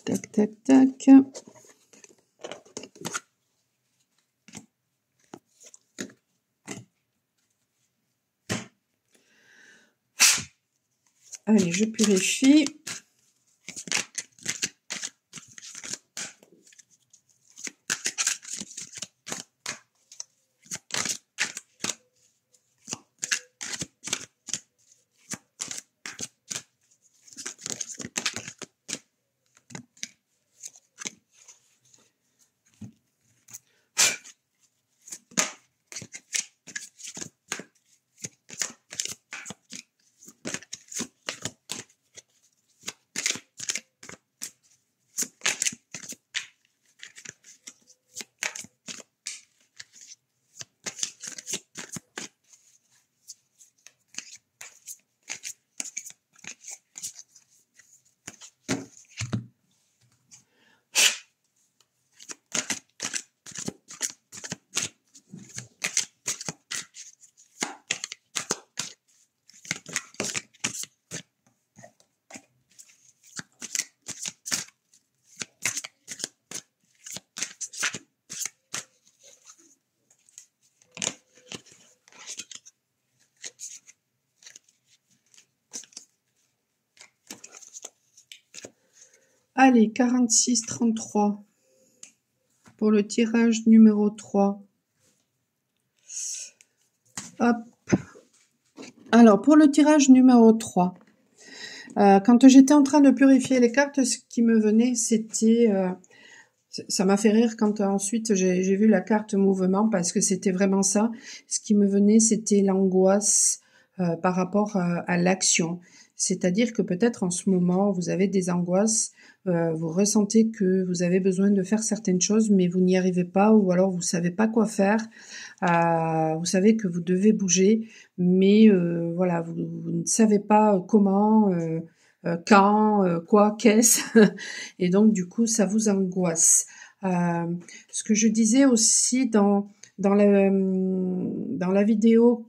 Tac, tac, tac. Allez, je purifie. Allez, 46-33 pour le tirage numéro 3. Hop. Alors, pour le tirage numéro 3, quand j'étais en train de purifier les cartes, ce qui me venait, c'était... ça m'a fait rire quand ensuite j'ai vu la carte mouvement, parce que c'était vraiment ça. Ce qui me venait, c'était l'angoisse par rapport à l'action. C'est-à-dire que peut-être en ce moment, vous avez des angoisses, vous ressentez que vous avez besoin de faire certaines choses, mais vous n'y arrivez pas, ou alors vous savez pas quoi faire. Vous savez que vous devez bouger, mais voilà, vous ne savez pas comment, quand, quoi, qu'est-ce, et donc du coup, ça vous angoisse. Ce que je disais aussi dans la vidéo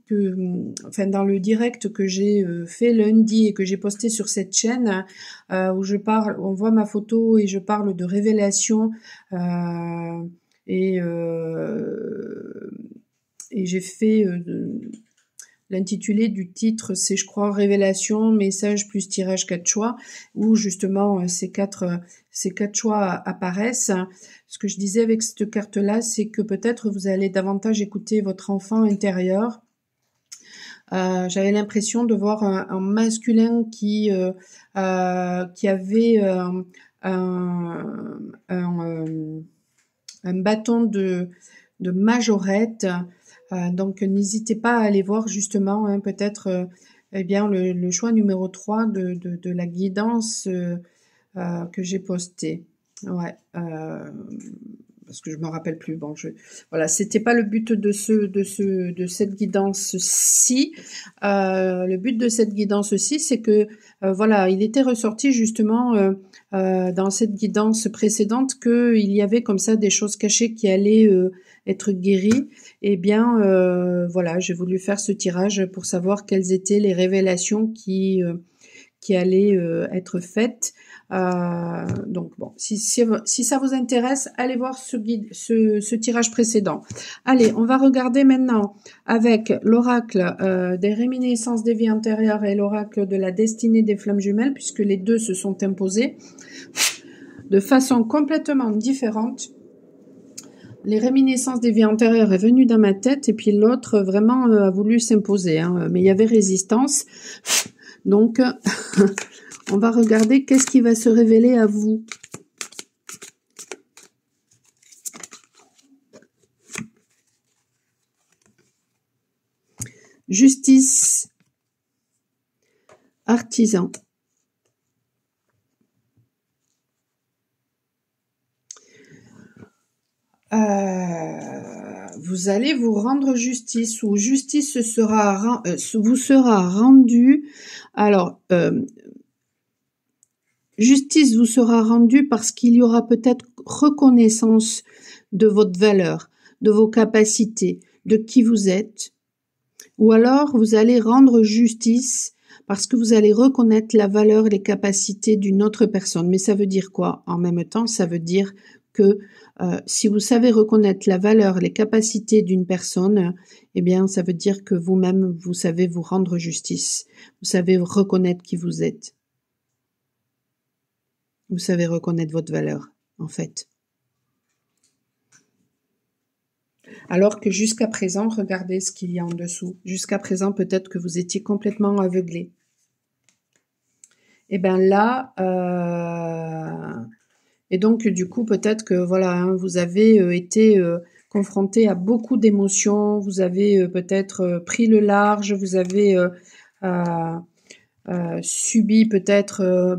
enfin dans le direct que j'ai fait lundi et que j'ai posté sur cette chaîne, où on voit ma photo et je parle de révélation, et j'ai fait l'intitulé du titre, c'est je crois révélation, message plus tirage 4 choix, où justement ces quatre choix apparaissent. Ce que je disais avec cette carte-là, c'est que peut-être vous allez davantage écouter votre enfant intérieur. J'avais l'impression de voir un masculin qui avait un bâton de majorette. Donc n'hésitez pas à aller voir justement, hein, peut-être eh bien le choix numéro 3 de la guidance que j'ai posté. Ouais, parce que je me rappelle plus. Bon, voilà, c'était pas le but de cette guidance-ci. Le but de cette guidance-ci, c'est que voilà, il était ressorti justement dans cette guidance précédente qu'il y avait comme ça des choses cachées qui allaient être guéries. Eh bien, voilà, j'ai voulu faire ce tirage pour savoir quelles étaient les révélations qui allaient être faites. Donc bon, si ça vous intéresse, allez voir ce tirage précédent. Allez, on va regarder maintenant avec l'oracle des réminiscences des vies antérieures et l'oracle de la destinée des flammes jumelles, puisque les deux se sont imposés de façon complètement différente. Les réminiscences des vies antérieures est venue dans ma tête, et puis l'autre vraiment a voulu s'imposer, hein, mais il y avait résistance. Donc on va regarder qu'est-ce qui va se révéler à vous. Justice, artisan. Vous allez vous rendre justice, ou justice vous sera rendue. Alors, justice vous sera rendue parce qu'il y aura peut-être reconnaissance de votre valeur. de vos capacités, de qui vous êtes, ou alors vous allez rendre justice parce que vous allez reconnaître la valeur et les capacités d'une autre personne. Mais ça veut dire quoi? En même temps, ça veut dire que si vous savez reconnaître la valeur, les capacités d'une personne, eh bien, ça veut dire que vous-même, vous savez vous rendre justice. Vous savez reconnaître qui vous êtes. Vous savez reconnaître votre valeur, en fait. Alors que jusqu'à présent, regardez ce qu'il y a en dessous. Jusqu'à présent, peut-être que vous étiez complètement aveuglé. Et bien là, et donc du coup, peut-être que voilà, hein, vous avez été confronté à beaucoup d'émotions, vous avez peut-être pris le large, vous avez subi peut-être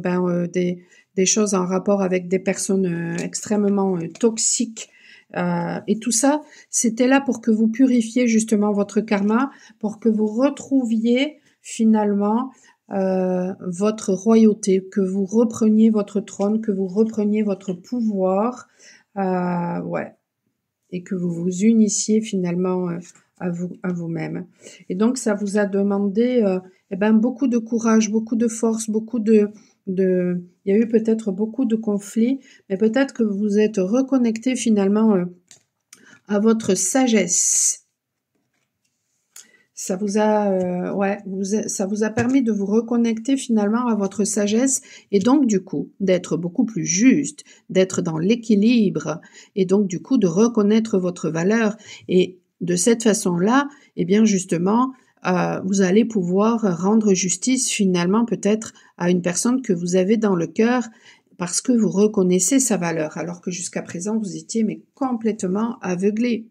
des choses en rapport avec des personnes extrêmement toxiques. Et tout ça, c'était là pour que vous purifiez justement votre karma, pour que vous retrouviez finalement votre royauté, que vous repreniez votre trône, que vous repreniez votre pouvoir, ouais, et que vous vous unissiez finalement à vous-même. Et donc ça vous a demandé beaucoup de courage, beaucoup de force, beaucoup de il y a eu peut-être beaucoup de conflits, mais peut-être que vous vous êtes reconnecté finalement à votre sagesse. Ça vous a, ça vous a permis de vous reconnecter finalement à votre sagesse et donc du coup d'être beaucoup plus juste, d'être dans l'équilibre et donc du coup de reconnaître votre valeur et de cette façon-là, eh bien justement, vous allez pouvoir rendre justice finalement peut-être à une personne que vous avez dans le cœur parce que vous reconnaissez sa valeur alors que jusqu'à présent vous étiez mais complètement aveuglé.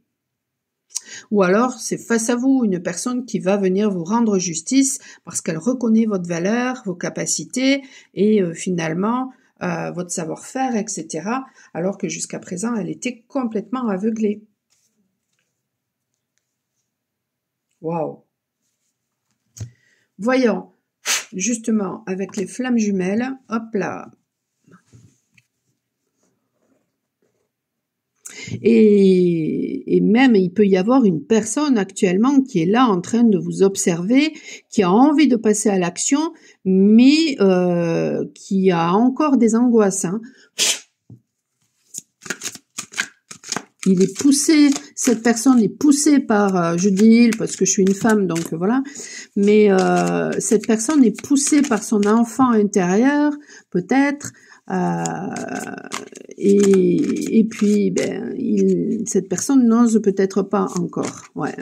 Ou alors, c'est face à vous une personne qui va venir vous rendre justice parce qu'elle reconnaît votre valeur, vos capacités et finalement votre savoir-faire, etc. Alors que jusqu'à présent, elle était complètement aveuglée. Waouh! Voyons, justement, avec les flammes jumelles, hop là. Et même, il peut y avoir une personne actuellement qui est là en train de vous observer, qui a envie de passer à l'action, mais qui a encore des angoisses. Hein. Il est poussé, cette personne est poussée par, je dis il parce que je suis une femme, donc voilà, mais cette personne est poussée par son enfant intérieur, peut-être, et puis cette personne n'ose peut-être pas encore, ouais.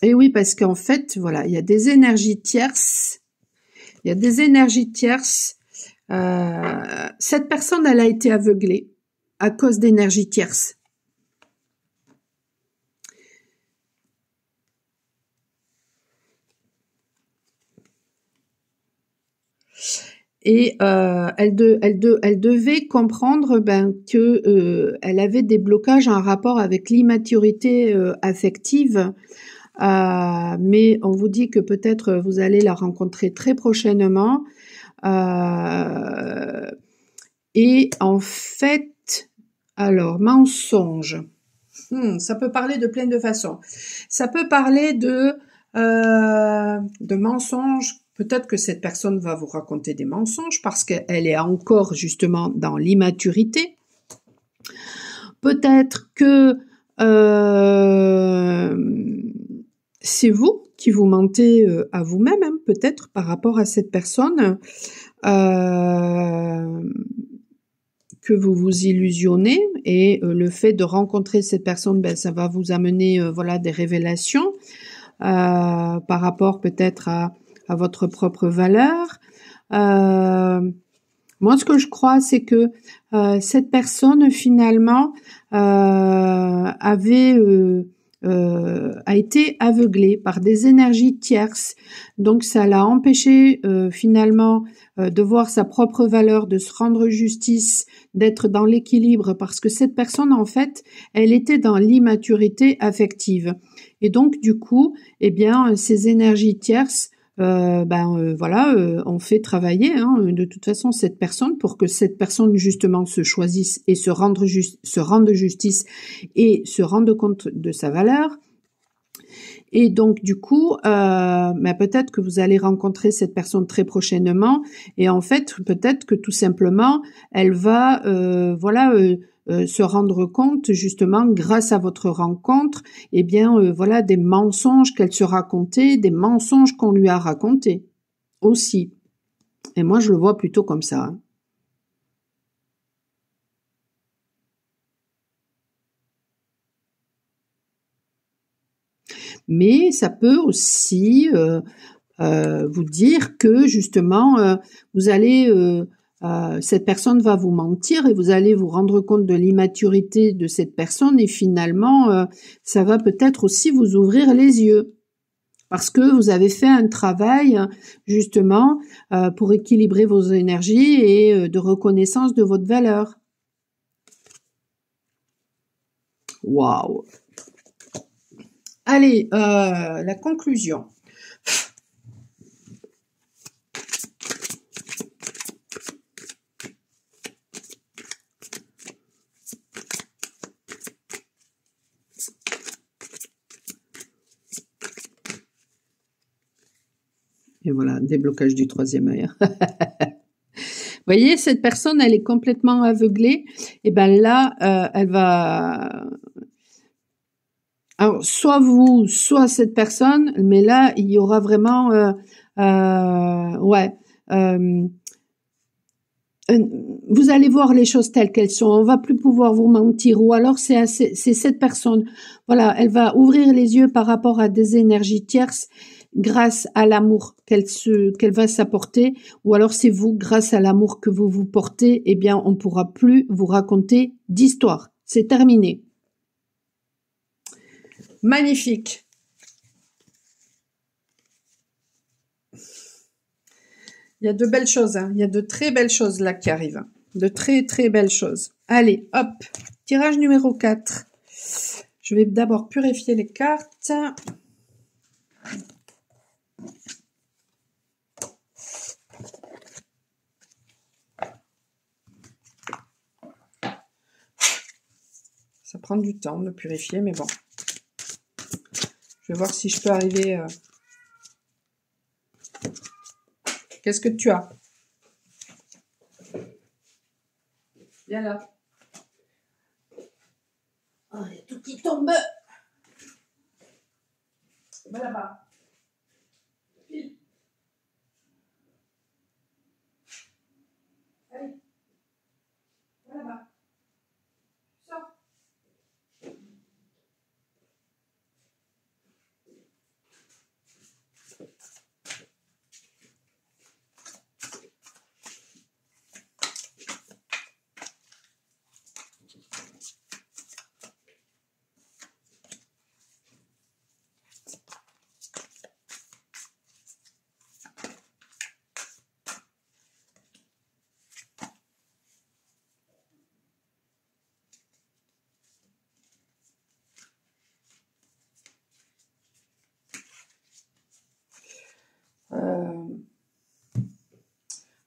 Et oui, parce qu'en fait, voilà, il y a des énergies tierces. Il y a des énergies tierces. Cette personne, elle a été aveuglée à cause d'énergies tierces. Et elle devait comprendre que elle avait des blocages en rapport avec l'immaturité affective. Mais on vous dit que peut-être vous allez la rencontrer très prochainement. Et en fait, alors, mensonge. Ça peut parler de plein de façons. Ça peut parler de mensonges. Peut-être que cette personne va vous raconter des mensonges parce qu'elle est encore justement dans l'immaturité. Peut-être que c'est vous qui vous mentez à vous-même, hein, peut-être par rapport à cette personne, que vous vous illusionnez et le fait de rencontrer cette personne, ça va vous amener voilà des révélations par rapport peut-être à votre propre valeur. Moi, ce que je crois, c'est que cette personne finalement avait a été aveuglée par des énergies tierces. Donc ça l'a empêché finalement de voir sa propre valeur, de se rendre justice, d'être dans l'équilibre, parce que cette personne, en fait, elle était dans l'immaturité affective. Et donc, du coup, eh bien, ces énergies tierces, on fait travailler de toute façon cette personne pour que cette personne justement se choisisse et se rende justice et se rende compte de sa valeur. Et donc du coup, peut-être que vous allez rencontrer cette personne très prochainement, et en fait, peut-être que tout simplement, elle va, se rendre compte justement grâce à votre rencontre, des mensonges qu'elle se racontait, des mensonges qu'on lui a racontés aussi. Et moi, je le vois plutôt comme ça. Hein. Mais ça peut aussi vous dire que justement vous allez cette personne va vous mentir et vous allez vous rendre compte de l'immaturité de cette personne et finalement ça va peut-être aussi vous ouvrir les yeux parce que vous avez fait un travail justement pour équilibrer vos énergies et de reconnaissance de votre valeur. Waouh. Allez, la conclusion. Et voilà, déblocage du troisième œil. Vous voyez, cette personne, elle est complètement aveuglée. Et ben là, elle va... Alors, soit vous, soit cette personne, mais là, il y aura vraiment... vous allez voir les choses telles qu'elles sont. On va plus pouvoir vous mentir. Ou alors, c'est cette personne. Voilà, elle va ouvrir les yeux par rapport à des énergies tierces grâce à l'amour qu'elle va s'apporter, ou alors c'est vous, grâce à l'amour que vous vous portez, eh bien, on pourra plus vous raconter d'histoire. C'est terminé. Magnifique. Il y a de belles choses, hein. Il y a de très belles choses là qui arrivent. De très, très belles choses. Allez, hop. Tirage numéro 4. Je vais d'abord purifier les cartes. Ça prend du temps de purifier, mais bon. Je vais voir si je peux arriver... Qu'est-ce que tu as? Viens là. Oh, il y a tout qui tombe. Va là-bas. File. Allez. Va là-bas. Sors.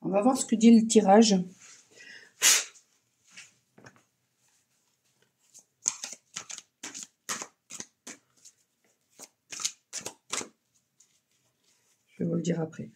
On va voir ce que dit le tirage. Je vais vous le dire après.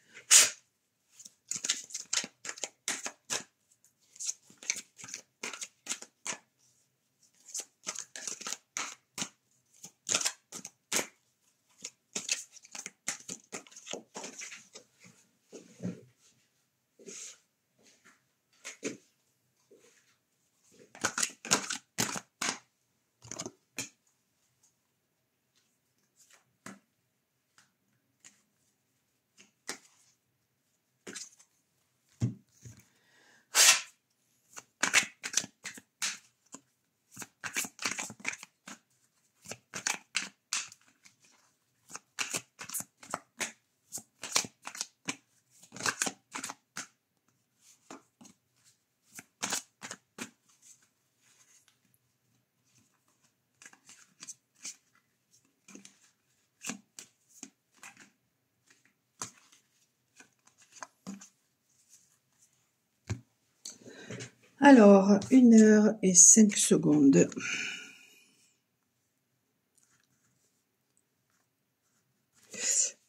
Alors, 1h05.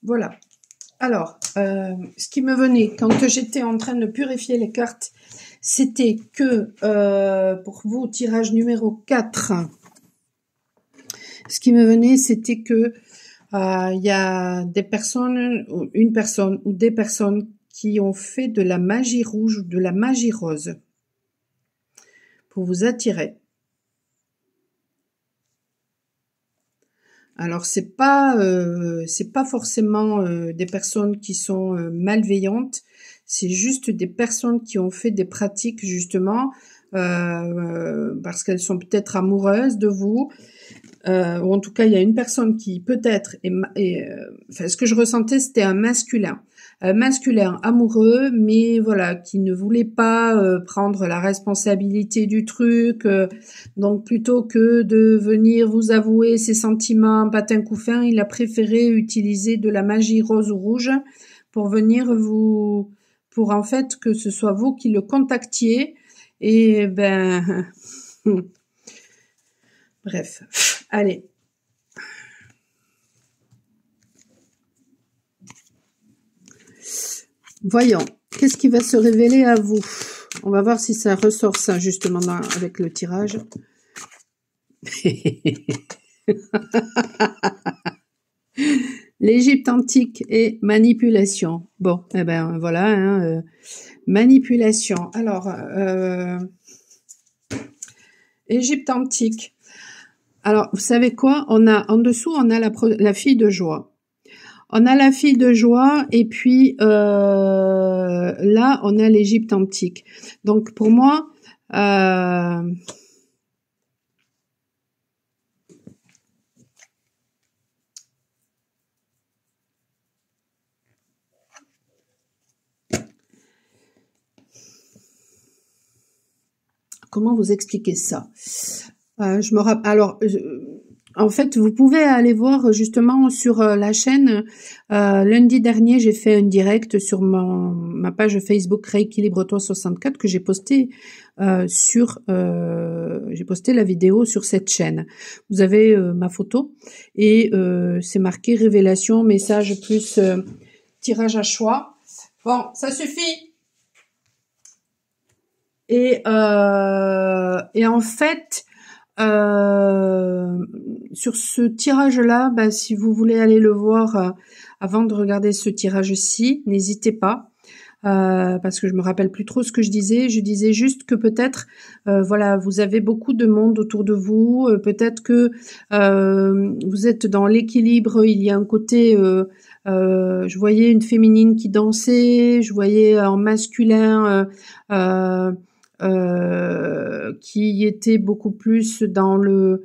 Voilà. Alors, ce qui me venait quand j'étais en train de purifier les cartes, c'était que pour vous, tirage numéro 4, ce qui me venait, c'était que il y a des personnes, une personne ou des personnes qui ont fait de la magie rouge ou de la magie rose pour vous attirer. Alors c'est pas forcément des personnes qui sont malveillantes, c'est juste des personnes qui ont fait des pratiques justement parce qu'elles sont peut-être amoureuses de vous. Ou en tout cas, il y a une personne qui peut-être enfin, ce que je ressentais, c'était un masculin amoureux, mais voilà, qui ne voulait pas prendre la responsabilité du truc. Donc, plutôt que de venir vous avouer ses sentiments patin couffin, il a préféré utiliser de la magie rose ou rouge pour venir pour en fait que ce soit vous qui le contactiez. Et ben, bref. Allez. Voyons. Qu'est-ce qui va se révéler à vous? On va voir si ça ressort ça justement avec le tirage. L'Égypte antique et manipulation. Bon, eh ben voilà, hein, manipulation. Alors, Égypte antique. Alors, vous savez quoi? On a en dessous, on a la fille de joie. On a la fille de joie et puis là, on a l'Égypte antique. Donc, pour moi, comment vous expliquer ça? Je me rappelle. Alors, en fait, vous pouvez aller voir justement sur la chaîne. Lundi dernier, j'ai fait un direct sur ma page Facebook Rééquilibre-toi 64 que j'ai posté j'ai posté la vidéo sur cette chaîne. Vous avez ma photo et c'est marqué révélation, message plus tirage à choix. Bon, ça suffit. Et en fait, sur ce tirage-là, bah, si vous voulez aller le voir avant de regarder ce tirage-ci, n'hésitez pas. Parce que je me rappelle plus trop ce que je disais. Je disais juste que peut-être, voilà, vous avez beaucoup de monde autour de vous. Peut-être que vous êtes dans l'équilibre. Il y a un côté, je voyais une féminine qui dansait. Je voyais un masculin qui était beaucoup plus dans le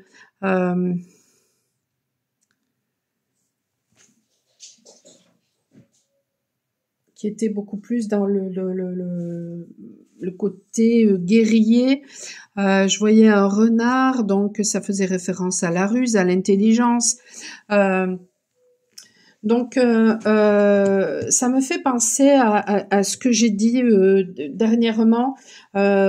qui était beaucoup plus dans le côté guerrier. Je voyais un renard, donc ça faisait référence à la ruse, à l'intelligence. Donc, ça me fait penser à ce que j'ai dit dernièrement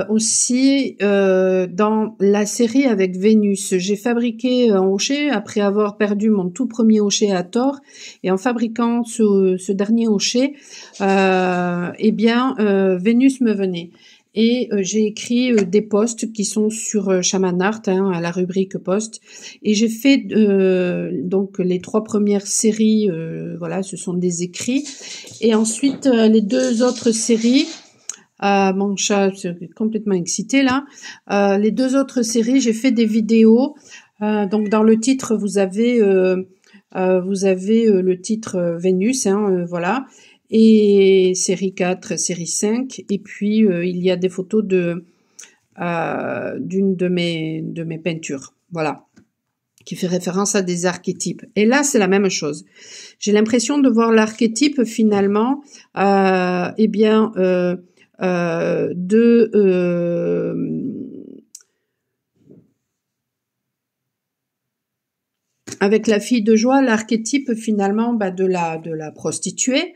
aussi dans la série avec Vénus. J'ai fabriqué un hochet après avoir perdu mon tout premier hochet à tort, et en fabriquant ce dernier hochet, eh bien, Vénus me venait. Et j'ai écrit des posts qui sont sur Shaman Art, hein, à la rubrique post. Et j'ai fait donc les 3 premières séries, voilà, ce sont des écrits. Et ensuite les 2 autres séries, mon chat est complètement excité là. Les 2 autres séries, j'ai fait des vidéos. Donc dans le titre, vous avez le titre Vénus, hein, voilà. Et série 4, série 5, et puis il y a des photos d'une de mes peintures, voilà, qui fait référence à des archétypes. Et là, c'est la même chose. J'ai l'impression de voir l'archétype finalement, eh bien, avec la fille de joie, l'archétype finalement de la prostituée.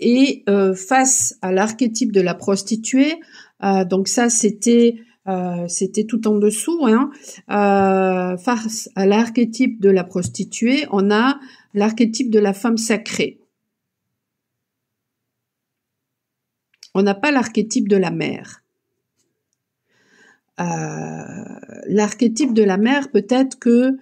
Et face à l'archétype de la prostituée, donc ça c'était tout en dessous, hein, face à l'archétype de la prostituée, on a l'archétype de la femme sacrée. On n'a pas l'archétype de la mère. L'archétype de la mère, peut-être que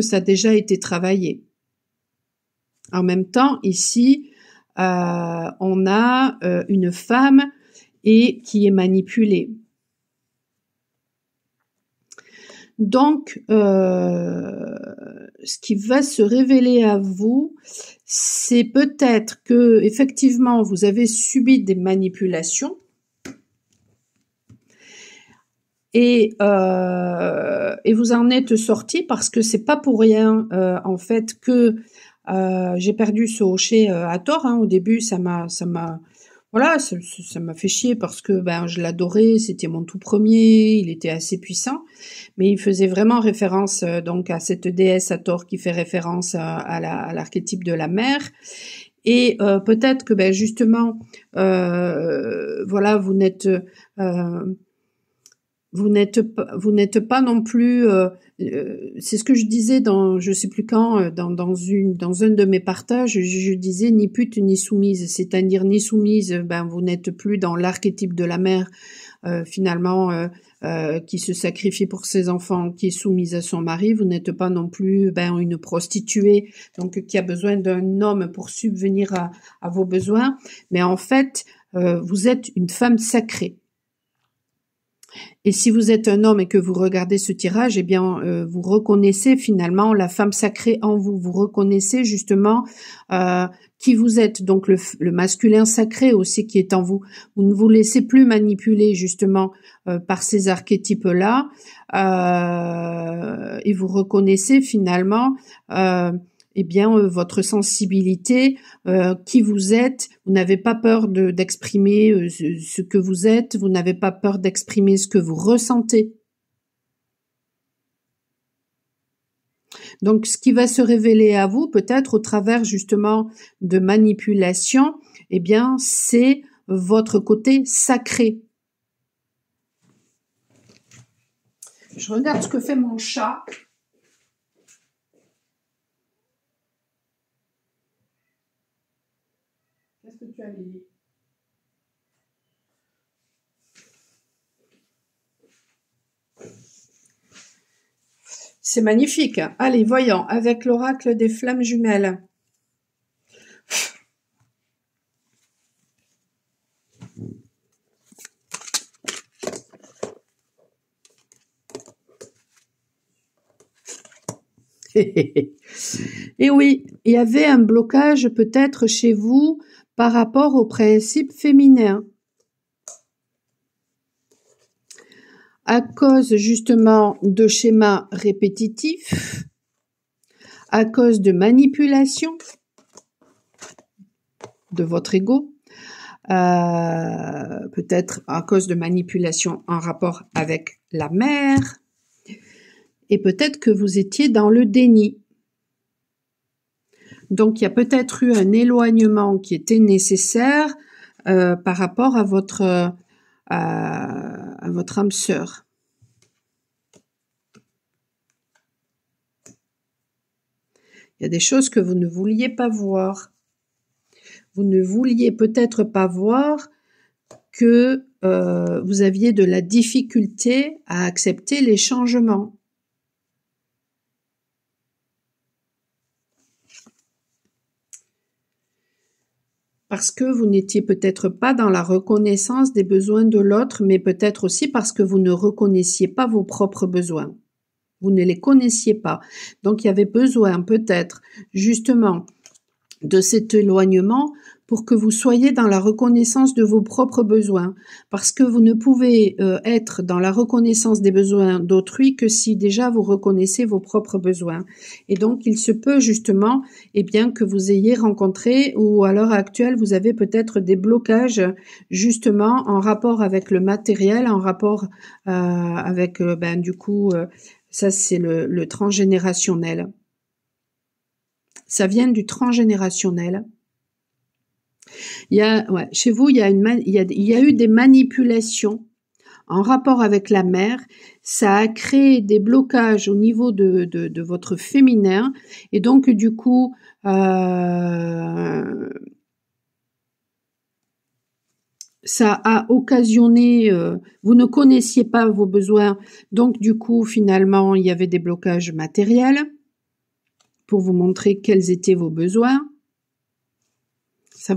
ça a déjà été travaillé. En même temps, ici, on a une femme et qui est manipulée. Donc, ce qui va se révéler à vous, c'est peut-être que effectivement vous avez subi des manipulations et vous en êtes sorti parce que c'est pas pour rien en fait que j'ai perdu ce hocher à tort. Hein. Au début, ça m'a fait chier parce que je l'adorais, c'était mon tout premier, il était assez puissant, mais il faisait vraiment référence donc à cette déesse Hathor qui fait référence à l'archétype de la mère. Et peut-être que justement vous n'êtes pas non plus c'est ce que je disais dans je sais plus quand dans un de mes partages, je disais ni pute ni soumise, c'est-à-dire ni soumise, vous n'êtes plus dans l'archétype de la mère finalement qui se sacrifie pour ses enfants, qui est soumise à son mari, vous n'êtes pas non plus une prostituée donc qui a besoin d'un homme pour subvenir à vos besoins, mais en fait vous êtes une femme sacrée. Et si vous êtes un homme et que vous regardez ce tirage, vous reconnaissez finalement la femme sacrée en vous. Vous reconnaissez justement qui vous êtes, donc le masculin sacré aussi qui est en vous. Vous ne vous laissez plus manipuler justement par ces archétypes-là et vous reconnaissez finalement votre sensibilité, qui vous êtes, vous n'avez pas peur d'exprimer ce que vous êtes, vous n'avez pas peur d'exprimer ce que vous ressentez. Donc, ce qui va se révéler à vous, peut-être au travers justement de manipulation, c'est votre côté sacré. Je regarde ce que fait mon chat. Qu'est-ce que tu as dit ? C'est magnifique. Allez, voyons, avec l'oracle des flammes jumelles. Et oui, il y avait un blocage peut-être chez vous par rapport au principe féminin. À cause justement de schémas répétitifs, à cause de manipulation de votre ego, peut-être à cause de manipulation en rapport avec la mère, et peut-être que vous étiez dans le déni. Donc il y a peut-être eu un éloignement qui était nécessaire par rapport à votre âme sœur. Il y a des choses que vous ne vouliez pas voir. Vous ne vouliez peut-être pas voir que vous aviez de la difficulté à accepter les changements. Parce que vous n'étiez peut-être pas dans la reconnaissance des besoins de l'autre, mais peut-être aussi parce que vous ne reconnaissiez pas vos propres besoins. Vous ne les connaissiez pas. Donc, il y avait besoin peut-être justement de cet éloignement pour que vous soyez dans la reconnaissance de vos propres besoins, parce que vous ne pouvez être dans la reconnaissance des besoins d'autrui que si déjà vous reconnaissez vos propres besoins. Et donc, il se peut justement, eh bien, que vous ayez rencontré, ou à l'heure actuelle, vous avez peut-être des blocages justement en rapport avec le matériel, en rapport avec, du coup, ça c'est le transgénérationnel. Ça vient du transgénérationnel. Chez vous, il y a eu des manipulations en rapport avec la mère. Ça a créé des blocages au niveau de votre féminin, et donc du coup, ça a occasionné, vous ne connaissiez pas vos besoins, donc du coup, finalement, il y avait des blocages matériels pour vous montrer quels étaient vos besoins. Ça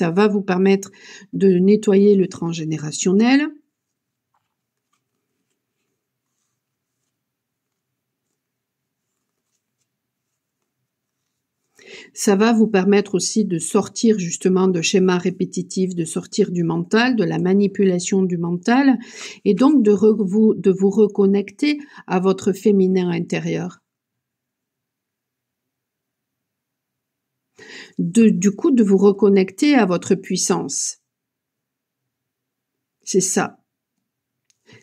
va vous permettre de nettoyer le transgénérationnel. Ça va vous permettre aussi de sortir justement de schémas répétitifs, de sortir du mental, de la manipulation du mental, et donc de vous reconnecter à votre féminin intérieur. Du coup, de vous reconnecter à votre puissance. C'est ça.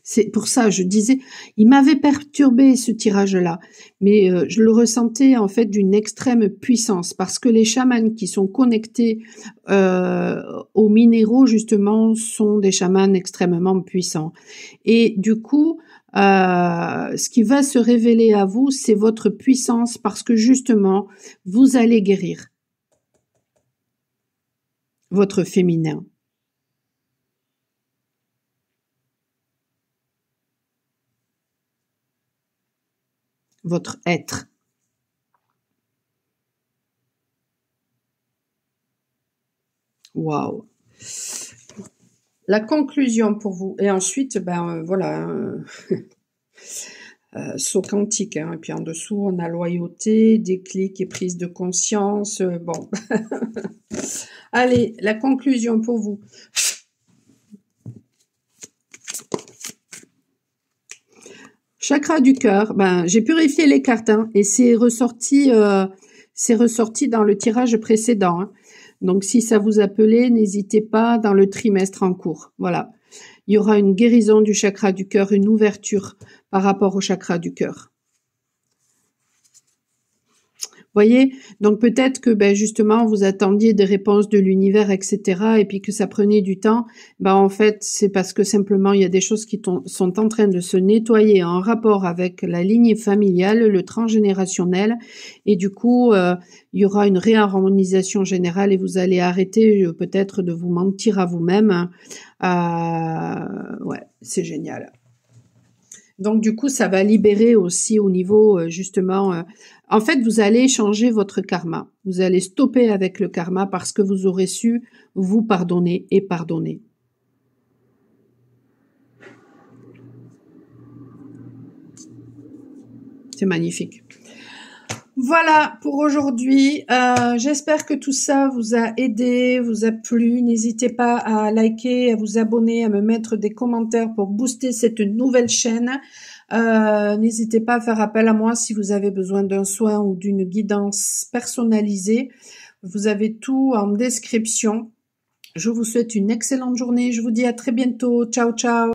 C'est pour ça, je disais, il m'avait perturbé ce tirage-là, mais je le ressentais en fait d'une extrême puissance, parce que les chamans qui sont connectés aux minéraux, justement, sont des chamans extrêmement puissants. Et du coup, ce qui va se révéler à vous, c'est votre puissance, parce que justement, vous allez guérir votre féminin. Votre être. Waouh. La conclusion pour vous. Et ensuite, voilà, saut quantique. Et puis en dessous, on a loyauté, déclic et prise de conscience. Bon. Allez, la conclusion pour vous. Chakra du cœur, j'ai purifié les cartes et c'est ressorti dans le tirage précédent. Donc si ça vous appelait, n'hésitez pas dans le trimestre en cours. Voilà, il y aura une guérison du chakra du cœur, une ouverture par rapport au chakra du cœur. Voyez, donc peut-être que justement vous attendiez des réponses de l'univers, etc., et puis que ça prenait du temps. En fait, c'est parce que simplement il y a des choses qui sont en train de se nettoyer en rapport avec la lignée familiale, le transgénérationnel, et du coup il y aura une réharmonisation générale et vous allez arrêter peut-être de vous mentir à vous-même. Ouais, c'est génial. Donc du coup, ça va libérer aussi au niveau justement. En fait, vous allez changer votre karma. Vous allez stopper avec le karma parce que vous aurez su vous pardonner et pardonner. C'est magnifique. Voilà pour aujourd'hui. J'espère que tout ça vous a aidé, vous a plu. N'hésitez pas à liker, à vous abonner, à me mettre des commentaires pour booster cette nouvelle chaîne. N'hésitez pas à faire appel à moi si vous avez besoin d'un soin ou d'une guidance personnalisée. Vous avez tout en description. Je vous souhaite une excellente journée. Je vous dis à très bientôt. Ciao, ciao.